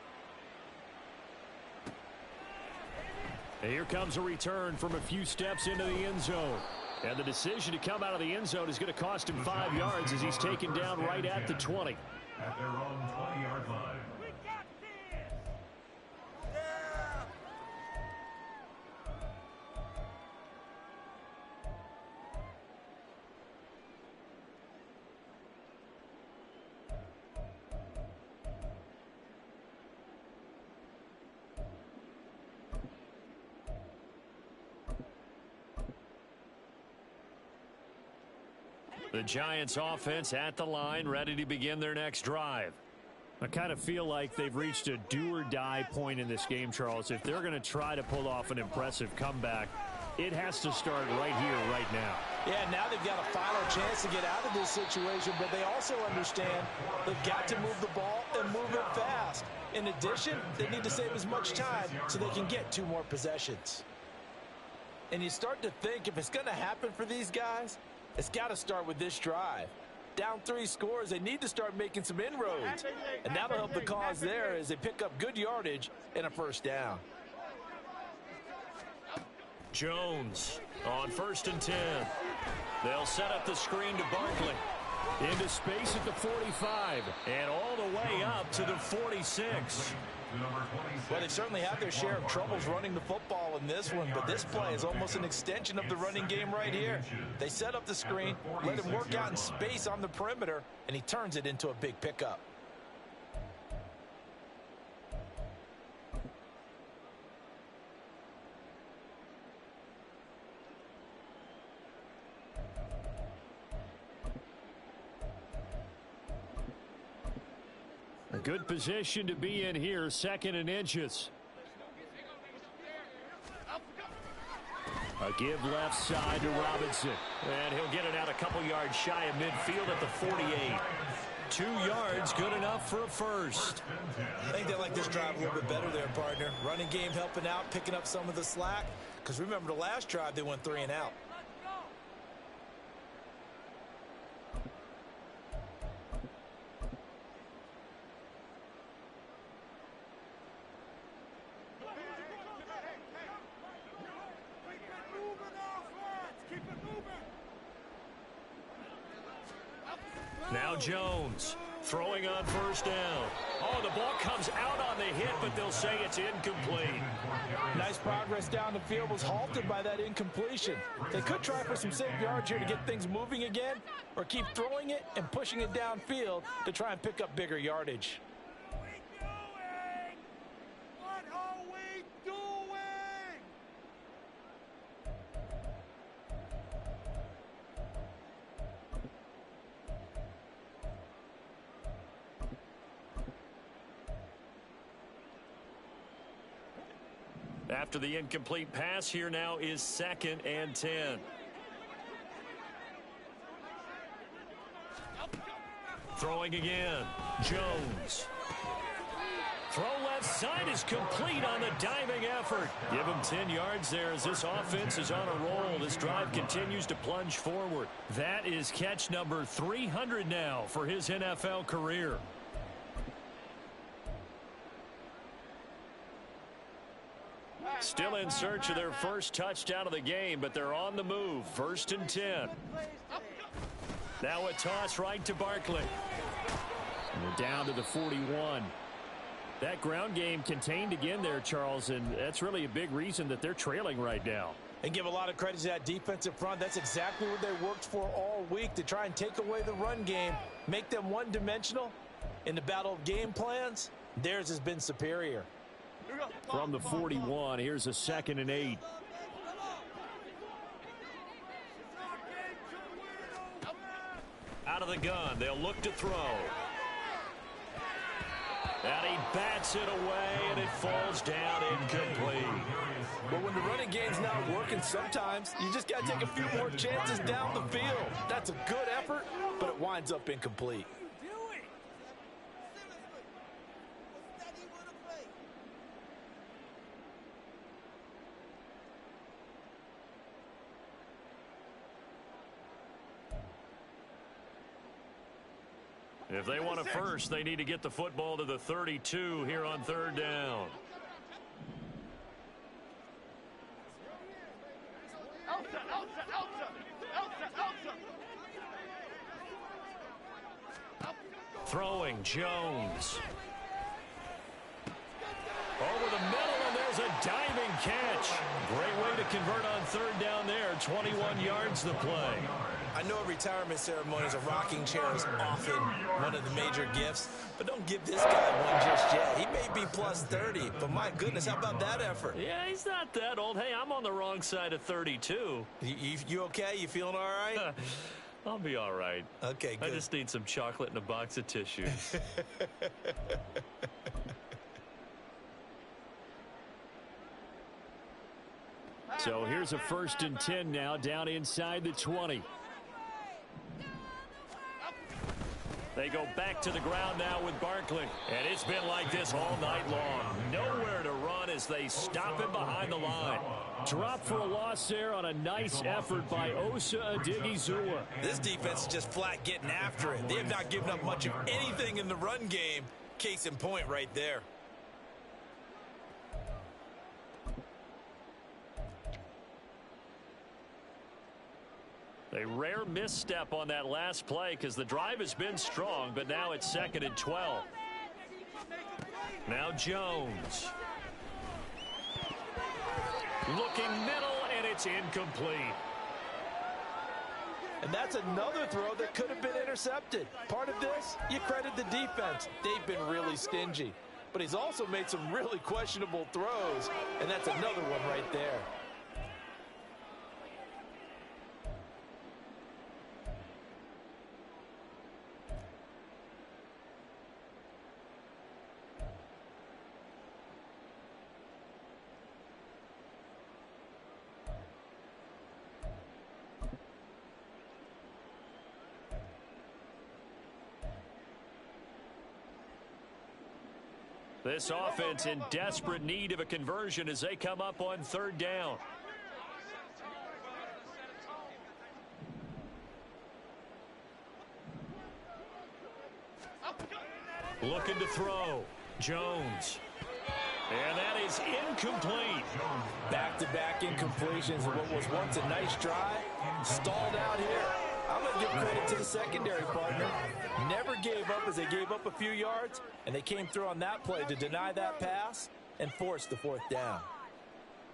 And here comes a return from a few steps into the end zone. And the decision to come out of the end zone is going to cost him 5 yards as he's taken down right at the 20. At their own 20-yard line. We got this. The Giants offense at the line, ready to begin their next drive. I kind of feel like they've reached a do-or-die point in this game, Charles. If they're going to try to pull off an impressive comeback, it has to start right here, right now. Yeah, now they've got a final chance to get out of this situation, but they also understand they've got to move the ball and move it fast. In addition, they need to save as much time so they can get 2 more possessions. And you start to think if it's going to happen for these guys, it's got to start with this drive. Down 3 scores, they need to start making some inroads. And that'll help the cause there as they pick up good yardage and a first down. Jones on 1st and 10. They'll set up the screen to Barkley. Into space at the 45 and all the way up to the 46. Well, they certainly have their share of troubles running the football in this one, but this play is almost an extension of the running game right here. They set up the screen, let him work out in space on the perimeter, and he turns it into a big pickup. A good position to be in here, 2nd and inches. A give left side to Robinson. And he'll get it out a couple yards shy of midfield at the 48. 2 yards, good enough for a first. I think they like this drive a little bit better there, partner. Running game helping out, picking up some of the slack. Because remember, the last drive, they went 3 and out. Now Jones throwing on 1st down. Oh, the ball comes out on the hit, but they'll say it's incomplete. Nice progress down the field was halted by that incompletion. They could try for some safe yards here to get things moving again, or keep throwing it and pushing it downfield to try and pick up bigger yardage. What are we doing? After the incomplete pass, here now is 2nd and 10. Throwing again. Jones. Throw left side is complete on the diving effort. Give him 10 yards there as this offense is on a roll. This drive continues to plunge forward. That is catch number 300 now for his NFL career. Still in search of their first touchdown of the game, but they're on the move. 1st and 10. Now a toss right to Barkley. And they're down to the 41. That ground game contained again there, Charles, and that's really a big reason that they're trailing right now. And give a lot of credit to that defensive front. That's exactly what they worked for all week, to try and take away the run game, make them one-dimensional. In the battle of game plans, theirs has been superior. From the 41, here's a 2nd and 8. Out of the gun, they'll look to throw. And he bats it away, and it falls down incomplete. But when the running game's not working, sometimes you just got to take a few more chances down the field. That's a good effort, but it winds up incomplete. If they want a first, they need to get the football to the 32 here on third down. Throwing Jones. Over the middle, and there's a diving catch. Great way to convert on third down there. 21 yards the play. I know retirement ceremonies, a rocking chair is often one of the major gifts, but don't give this guy one just yet. He may be plus 30, but my goodness, how about that effort? Yeah, he's not that old. Hey, I'm on the wrong side of 32. You okay? You feeling all right? I'll be all right. Okay, good. I just need some chocolate and a box of tissues. So here's a 1st and 10 now, down inside the 20. They go back to the ground now with Barkley. And it's been like this all night long. Nowhere to run as they stop him behind the line. Drop for a loss there on a nice effort by Osa Odighizuwa. This defense is just flat getting after it. They have not given up much of anything in the run game. Case in point right there. A rare misstep on that last play because the drive has been strong, but now it's 2nd and 12. Now Jones. Looking middle, and it's incomplete. And that's another throw that could have been intercepted. Part of this, you credit the defense. They've been really stingy. But he's also made some really questionable throws, and that's another one right there. This offense in desperate need of a conversion as they come up on third down. Looking to throw. Jones. And that is incomplete. Back-to-back incompletions of what was once a nice drive. Stalled out here. I'm going to give credit to the secondary partner. Never gave up as they gave up a few yards, and they came through on that play to deny that pass and force the 4th down.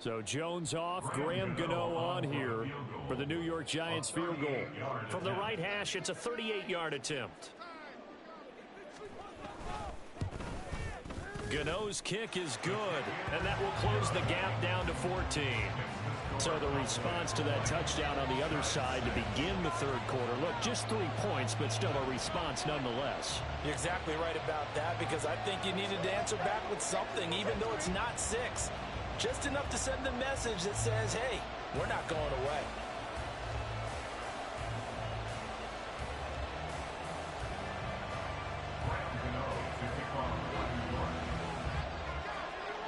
So Jones off, Graham Gano on here for the New York Giants field goal. From the right hash, it's a 38-yard attempt. Gano's kick is good, and that will close the gap down to 14. So the response to that touchdown on the other side to begin the third quarter. Look, just 3 points, but still a response nonetheless. You're exactly right about that, because I think you needed to answer back with something, even though it's not 6. Just enough to send a message that says, hey, we're not going away.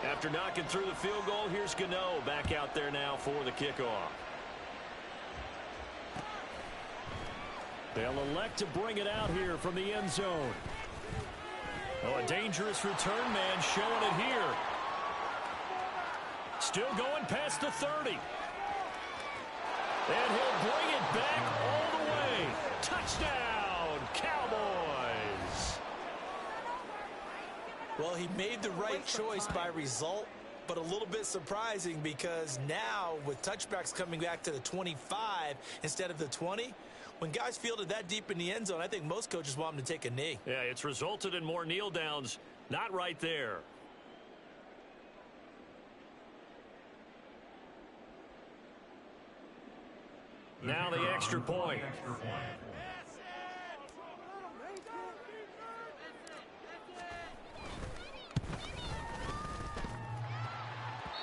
After knocking through the field goal, here's Gano back out there now for the kickoff. They'll elect to bring it out here from the end zone. Oh, a dangerous return man showing it here. Still going past the 30. And he'll bring it back all the way. Touchdown, Cowboys. Well, he made the right choice by result, but a little bit surprising because now with touchbacks coming back to the 25 instead of the 20, when guys fielded that deep in the end zone, I think most coaches want them to take a knee. Yeah, it's resulted in more kneel downs. Not right there. Now the extra point.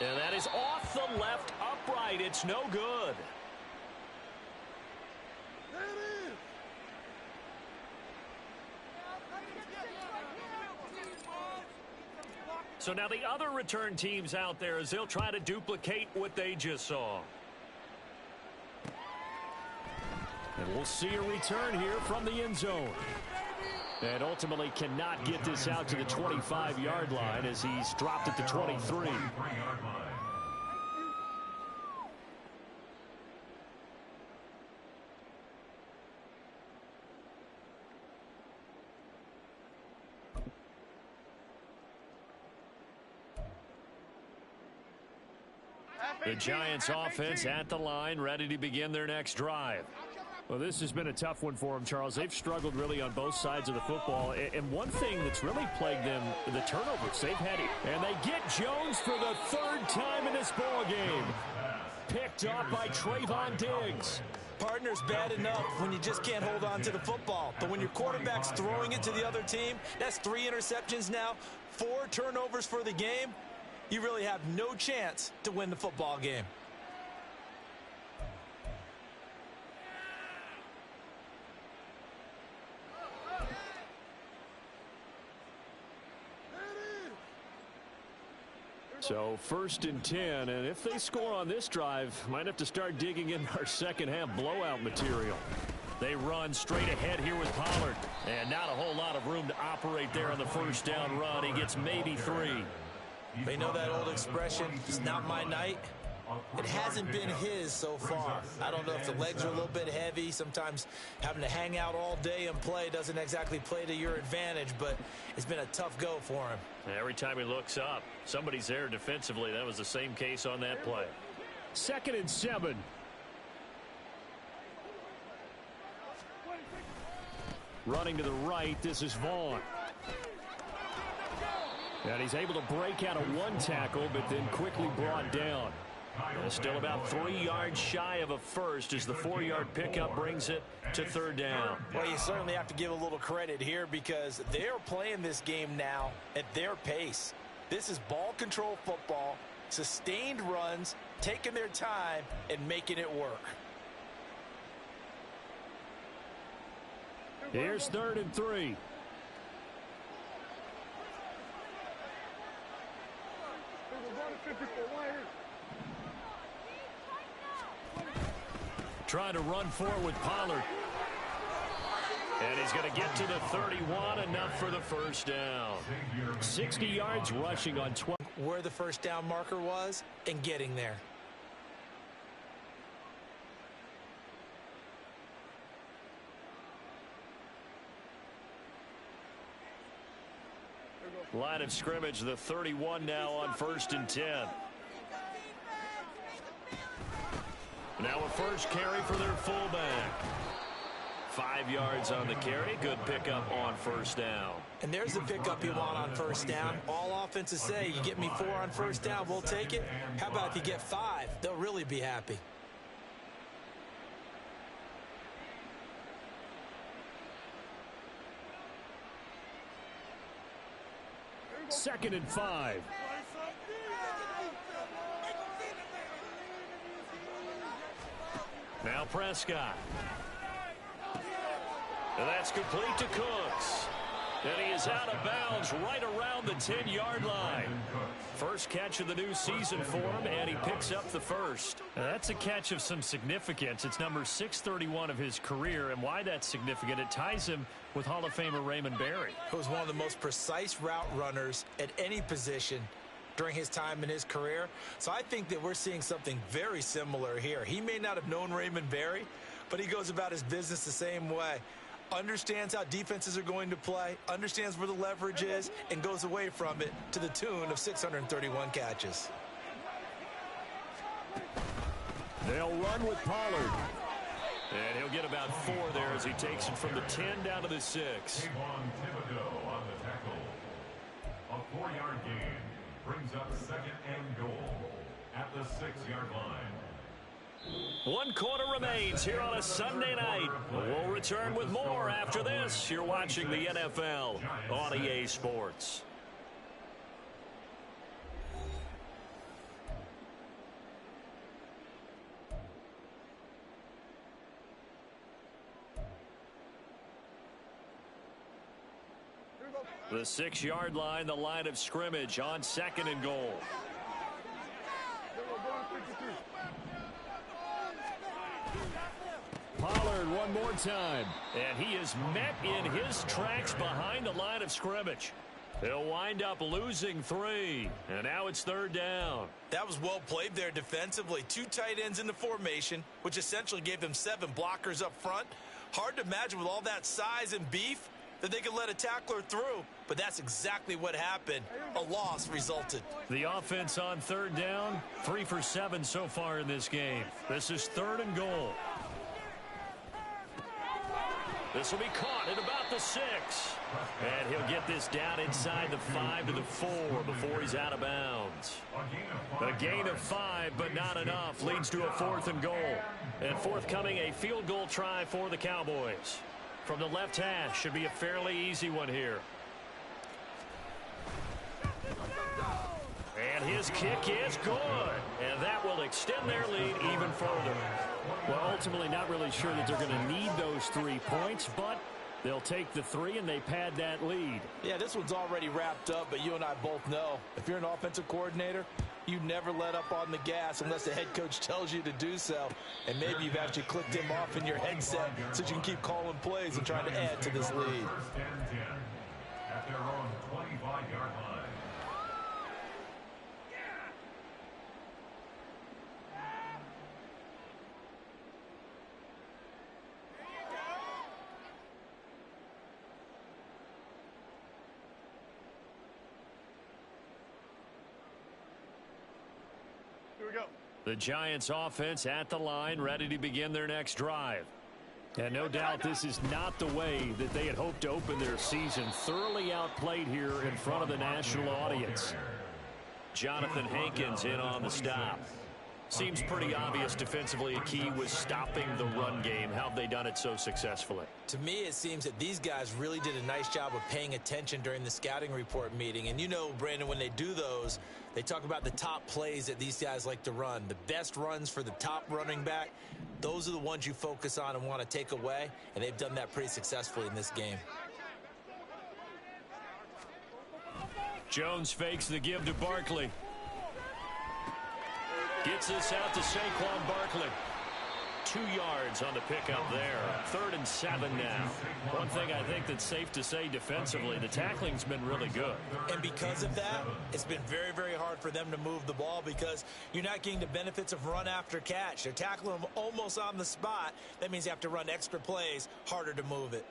And that is off the left upright. It's no good. So now the other return teams out there as they'll try to duplicate what they just saw. And we'll see a return here from the end zone. And ultimately cannot get this out to the 25-yard line as he's dropped at the 23. The Giants offense at the line, ready to begin their next drive. Well, this has been a tough one for them, Charles. They've struggled really on both sides of the football. And one thing that's really plagued them, the turnovers they've had. And they get Jones for the third time in this ball game. Picked off by Trayvon Diggs. Partner's bad enough when you just can't hold on to the football. But when your quarterback's throwing it to the other team, that's 3 interceptions now, 4 turnovers for the game. You really have no chance to win the football game. So 1st and 10, and if they score on this drive, might have to start digging in our second half blowout material. They run straight ahead here with Pollard, and not a whole lot of room to operate there on the first down run. He gets maybe 3. They know that old expression, it's not my night. It hasn't been his so far. I don't know if the legs are a little bit heavy. Sometimes having to hang out all day and play doesn't exactly play to your advantage, but it's been a tough go for him. Every time he looks up, somebody's there defensively. That was the same case on that play. 2nd and 7. Running to the right, this is Vaughn. And he's able to break out of 1 tackle, but then quickly brought down. Still about 3 yards shy of a first as the 4-yard pickup brings it to 3rd down. Well, you certainly have to give a little credit here because they're playing this game now at their pace. This is ball control football, sustained runs, taking their time, and making it work. Here's 3rd and 3. Trying to run forward with Pollard. And he's going to get to the 31, enough for the first down. 60 yards rushing on 12. Where the first down marker was and getting there. Line of scrimmage, the 31 now on 1st and 10. Now a first carry for their fullback. 5 yards on the carry. Good pickup on 1st down. And there's the pickup you want on 1st down. All offenses say, you get me 4 on 1st down, we'll take it. How about if you get 5? They'll really be happy. Second and 5. Now Prescott. And that's complete to Cooks. And he is out of bounds right around the 10-yard line. First catch of the new season for him, and he picks up the first. That's a catch of some significance. It's number 631 of his career, and why that's significant, it ties him with Hall of Famer Raymond Berry. Who was one of the most precise route runners at any position during his time in his career. So I think that we're seeing something very similar here. He may not have known Raymond Berry, but he goes about his business the same way. Understands how defenses are going to play, understands where the leverage is, and goes away from it to the tune of 631 catches. They'll run with Pollard. And he'll get about 4 there as he takes it from the 10 down to the 6. Thibodeau on the tackle. A 4-yard gain brings up 2nd and goal at the 6-yard line. 1 quarter remains here on a Sunday night. We'll return with more after this. You're watching the NFL on EA Sports. The 6-yard line, the line of scrimmage on 2nd and goal. Pollard one more time. And he is met in his tracks behind the line of scrimmage. He'll wind up losing 3. And now it's 3rd down. That was well played there defensively. 2 tight ends in the formation, which essentially gave them 7 blockers up front. Hard to imagine with all that size and beef that they could let a tackler through. But that's exactly what happened. A loss resulted. The offense on 3rd down, 3 for 7 so far in this game. This is 3rd and goal. This will be caught at about the 6. And he'll get this down inside the 5 to the 4 before he's out of bounds. A gain of 5, but not enough. Leads to a 4th and goal. And forthcoming, a field goal try for the Cowboys. From the left hash, should be a fairly easy one here. And his kick is good. And that will extend their lead even further. Well, ultimately not really sure that they're going to need those 3 points, but they'll take the 3 and they pad that lead. Yeah, this one's already wrapped up, but you and I both know if you're an offensive coordinator, you never let up on the gas unless the head coach tells you to do so. And maybe you've actually clicked him off in your headset so you can keep calling plays and trying to add to this lead. 1st and 10 at their own 25-yard line. The Giants offense at the line, ready to begin their next drive. And no doubt this is not the way that they had hoped to open their season. Thoroughly outplayed here in front of the national audience. Jonathan Hankins in on the stop. Seems pretty obvious defensively a key was stopping the run game. How have they done it so successfully? To me, it seems that these guys really did a nice job of paying attention during the scouting report meeting. And you know, Brandon, when they do those, they talk about the top plays that these guys like to run. The best runs for the top running back, those are the ones you focus on and want to take away. And they've done that pretty successfully in this game. Jones fakes the give to Barkley. Gets this out to Saquon Barkley. 2 yards on the pickup there. 3rd and 7 now. One thing I think that's safe to say defensively, the tackling's been really good. And because of that, it's been very, very hard for them to move the ball because you're not getting the benefits of run after catch. They're tackling them almost on the spot. That means you have to run extra plays, harder to move it.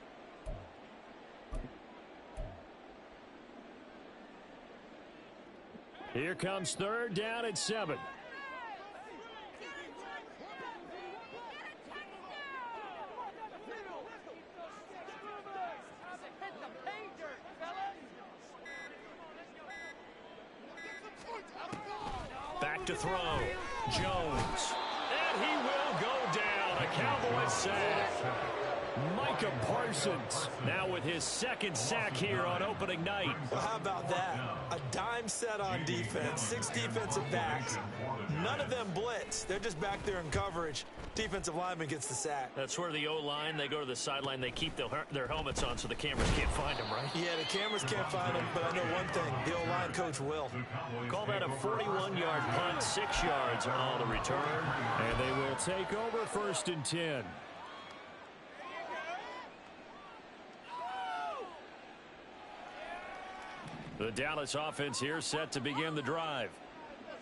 Here comes 3rd down and 7. Back to throw. Jones. And he will go down. A Cowboys sack. Micah Parsons now with his 2nd sack here on opening night. Well, how about that? A dime set on defense. 6 defensive backs. None of them blitz. They're just back there in coverage. Defensive lineman gets the sack. That's where the O-line, they go to the sideline, they keep their helmets on so the cameras can't find them, right? Yeah, the cameras can't find them, but I know one thing. The O-line coach will. Call that a 41-yard punt, 6 yards on the return. And they will take over 1st and 10. The Dallas offense here set to begin the drive.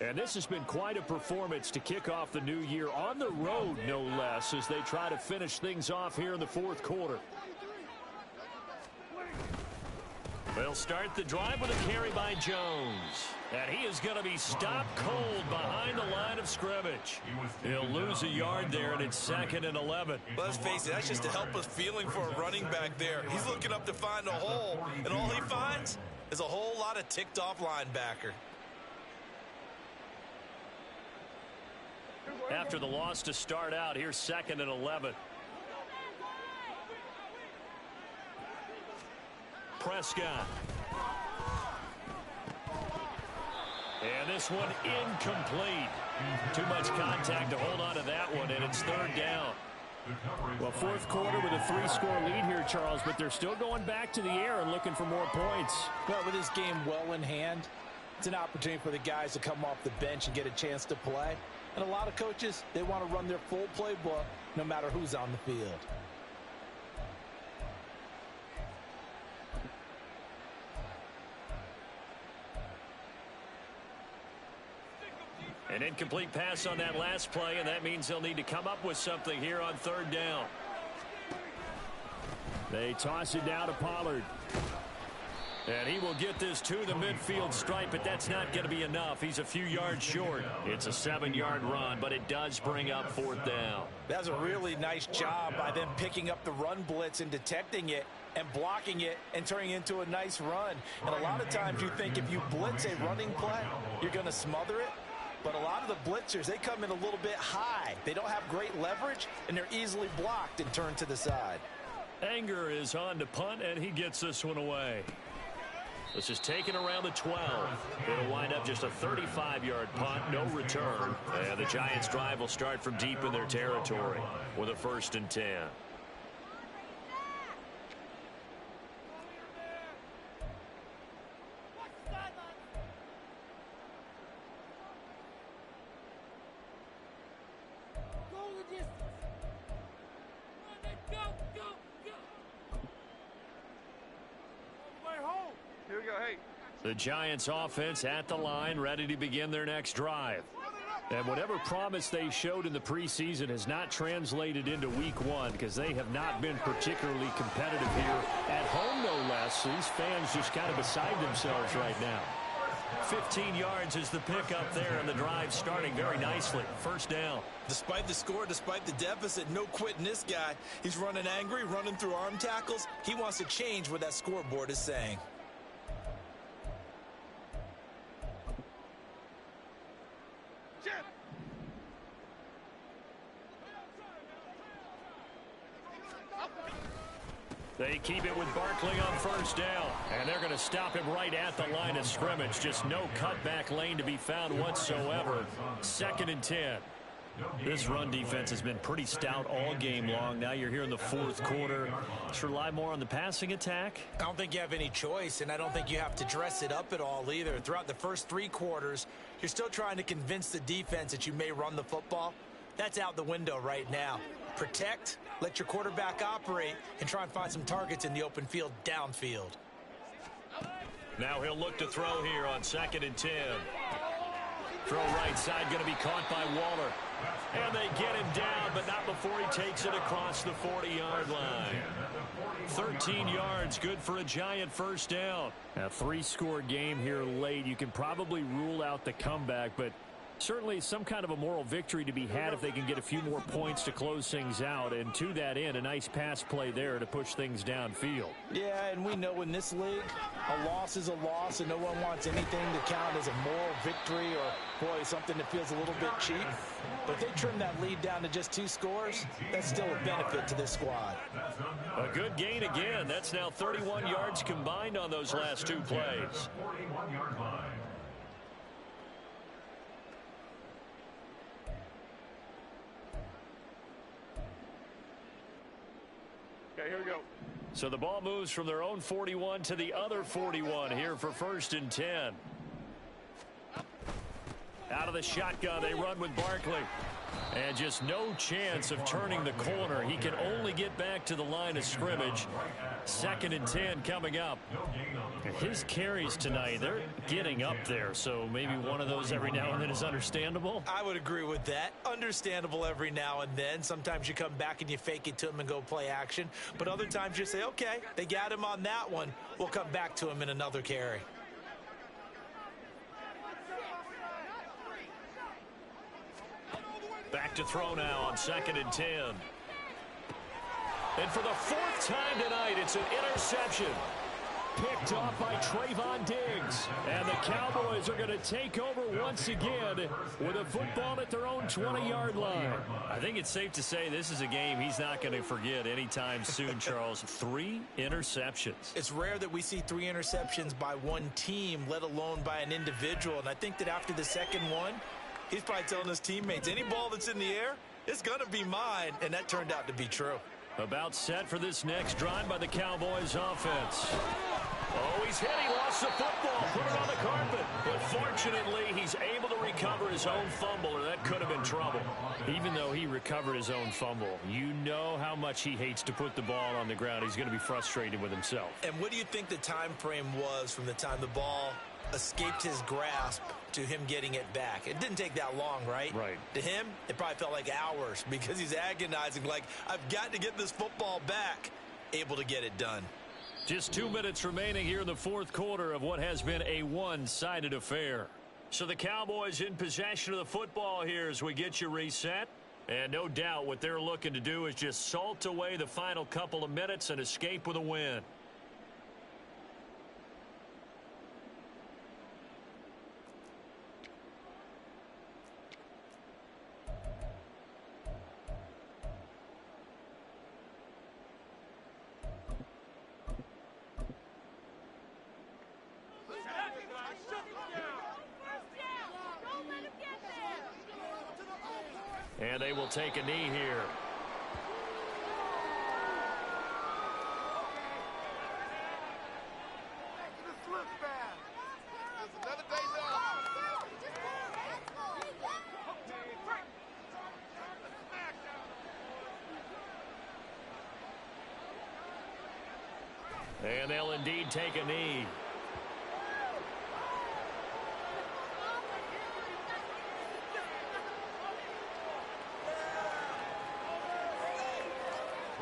And this has been quite a performance to kick off the new year on the road, no less, as they try to finish things off here in the 4th quarter. They'll start the drive with a carry by Jones. And he is going to be stopped cold behind the line of scrimmage. He'll lose a yard there, and it's 2nd and 11. Let's face it, that's just a helpless feeling for a running back there. He's looking up to find a hole, and all he finds is a whole lot of ticked-off linebacker. After the loss to start out, here's 2nd and 11. Prescott. And this one incomplete. Too much contact to hold on to that one, and it's 3rd down. Well, fourth quarter with a 3-score lead here, Charles, but they're still going back to the air and looking for more points. Well, with this game well in hand, it's an opportunity for the guys to come off the bench and get a chance to play. And a lot of coaches, they want to run their full playbook no matter who's on the field. An incomplete pass on that last play, and that means they'll need to come up with something here on third down. They toss it down to Pollard. And he will get this to the midfield stripe, but that's not going to be enough. He's a few yards short. It's a 7-yard run, but it does bring up fourth down. That's a really nice job by them picking up the run blitz and detecting it and blocking it and turning it into a nice run. And a lot of times you think if you blitz a running play, you're going to smother it. But a lot of the blitzers, they come in a little bit high. They don't have great leverage, and they're easily blocked and turned to the side. Anger is on to punt, and he gets this one away. This is taken around the 12. It'll wind up just a 35-yard punt, no return. And the Giants' drive will start from deep in their territory with a 1st and 10. The Giants offense at the line, ready to begin their next drive. And whatever promise they showed in the preseason has not translated into week 1 because they have not been particularly competitive here. At home, no less. These fans just kind of beside themselves right now. 15 yards is the pickup there, and the drive starting very nicely. First down. Despite the score, despite the deficit, no quitting this guy. He's running angry, running through arm tackles. He wants to change what that scoreboard is saying. They keep it with Barkley on first down, and they're going to stop him right at the line of scrimmage. Just no cutback lane to be found whatsoever. 2nd and 10. This run defense has been pretty stout all game long. Now you're here in the fourth quarter. Let's rely more on the passing attack. I don't think you have any choice, and I don't think you have to dress it up at all either. Throughout the first 3 quarters, you're still trying to convince the defense that you may run the football. That's out the window right now. Protect, let your quarterback operate, and try and find some targets in the open field downfield. Now he'll look to throw here on 2nd and 10. Throw right side, going to be caught by Waller. And they get him down, but not before he takes it across the 40-yard line. 13 yards, good for a Giant first down. A 3-score game here late. You can probably rule out the comeback, but certainly some kind of a moral victory to be had if they can get a few more points to close things out. And to that end, a nice pass play there to push things downfield. Yeah, and we know in this league, a loss is a loss, and no one wants anything to count as a moral victory or, boy, something that feels a little bit cheap. But if they trim that lead down to just 2 scores, that's still a benefit to this squad. A good gain again. That's now 31 yards combined on those last 2 plays. 41-yard line. Okay, here we go. So the ball moves from their own 41 to the other 41 here for 1st and 10. Out of the shotgun, they run with Barkley. And just no chance of turning the corner. He can only get back to the line of scrimmage. 2nd and 10 coming up. His carries tonight, they're getting up there. So maybe one of those every now and then is understandable. I would agree with that. Understandable every now and then. Sometimes you come back and you fake it to him and go play action. But other times you say, okay, they got him on that one. We'll come back to him in another carry. Back to throw now on 2nd and 10. And for the 4th time tonight, it's an interception. Picked off by Trayvon Diggs. And the Cowboys are going to take over once again with a football at their own 20-yard line. I think it's safe to say this is a game he's not going to forget anytime soon, Charles. 3 interceptions. It's rare that we see 3 interceptions by one team, let alone by an individual. And I think that after the second one, he's probably telling his teammates, any ball that's in the air, It's going to be mine, and that turned out to be true. About set for this next drive by the Cowboys offense. Oh, he's hit. He lost the football. Put it on the carpet. But fortunately, he's able to recover his own fumble, or that could have been trouble. Even though he recovered his own fumble, you know how much he hates to put the ball on the ground. He's going to be frustrated with himself. And what do you think the time frame was from the time the ball escaped his grasp to him getting it back? It didn't take that long, right? Right. To him, it probably felt like hours because he's agonizing, like, I've got to get this football back. Able to get it done. Just 2 minutes remaining here in the fourth quarter of what has been a one-sided affair. So the Cowboys in possession of the football here as we get you reset. And no doubt what they're looking to do is just salt away the final couple of minutes and escape with a win. And they will take a knee here. And they'll indeed take a knee.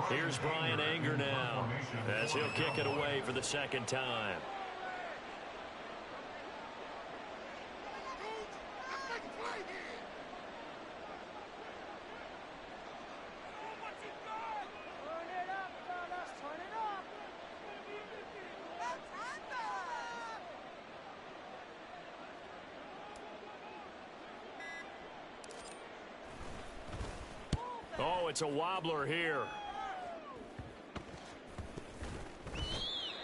Here's Brian Anger now as he'll kick it away for the second time. Oh, it's a wobbler here.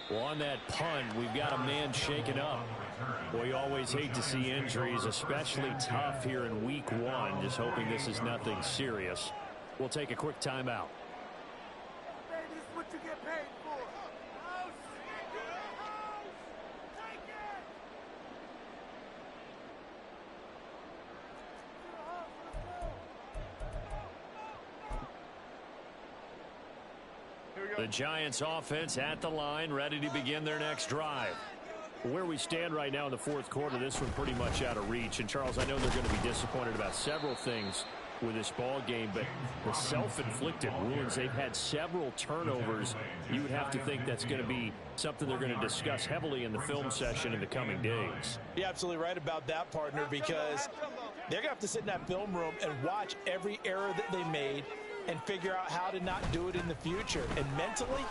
Well, on that punt, we've got a man shaken up. Well, you always hate to see injuries, especially tough here in week one. Just hoping this is nothing serious. We'll take a quick timeout. This is what you get paid for. The Giants offense at the line, ready to begin their next drive. Where we stand right now in the fourth quarter, this one pretty much out of reach. And, Charles, I know they're going to be disappointed about several things with this ball game, but the self-inflicted wounds, they've had several turnovers. You would have to think that's going to be something they're going to discuss heavily in the film session in the coming days. You're absolutely right about that, partner, because they're going to have to sit in that film room and watch every error that they made and figure out how to not do it in the future. And mentally,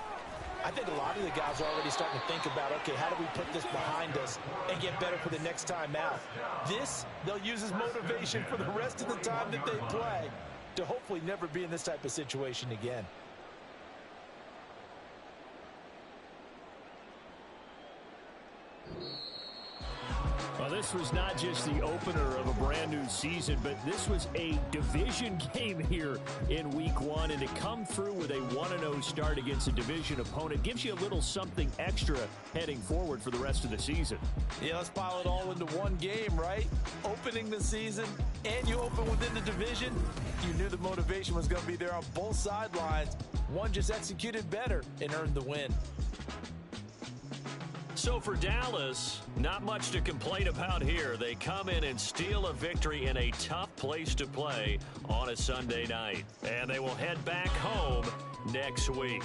I think a lot of the guys are already starting to think about, okay, how do we put this behind us and get better for the next time out? This, they'll use as motivation for the rest of the time that they play to hopefully never be in this type of situation again. Well, this was not just the opener of a brand new season, but this was a division game here in week one. And to come through with a 1-0 start against a division opponent gives you a little something extra heading forward for the rest of the season. Yeah, let's pile it all into one game, right? Opening the season, and you open within the division. You knew the motivation was going to be there on both sidelines. One just executed better and earned the win. So for Dallas, not much to complain about here. They come in and steal a victory in a tough place to play on a Sunday night. And they will head back home next week.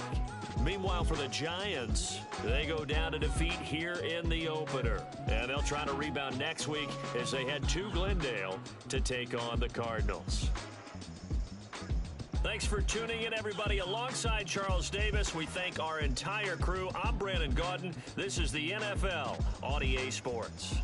Meanwhile, for the Giants, they go down to defeat here in the opener. And they'll try to rebound next week as they head to Glendale to take on the Cardinals. Thanks for tuning in, everybody. Alongside Charles Davis, we thank our entire crew. I'm Brandon Gaudin. This is the NFL on EA Sports.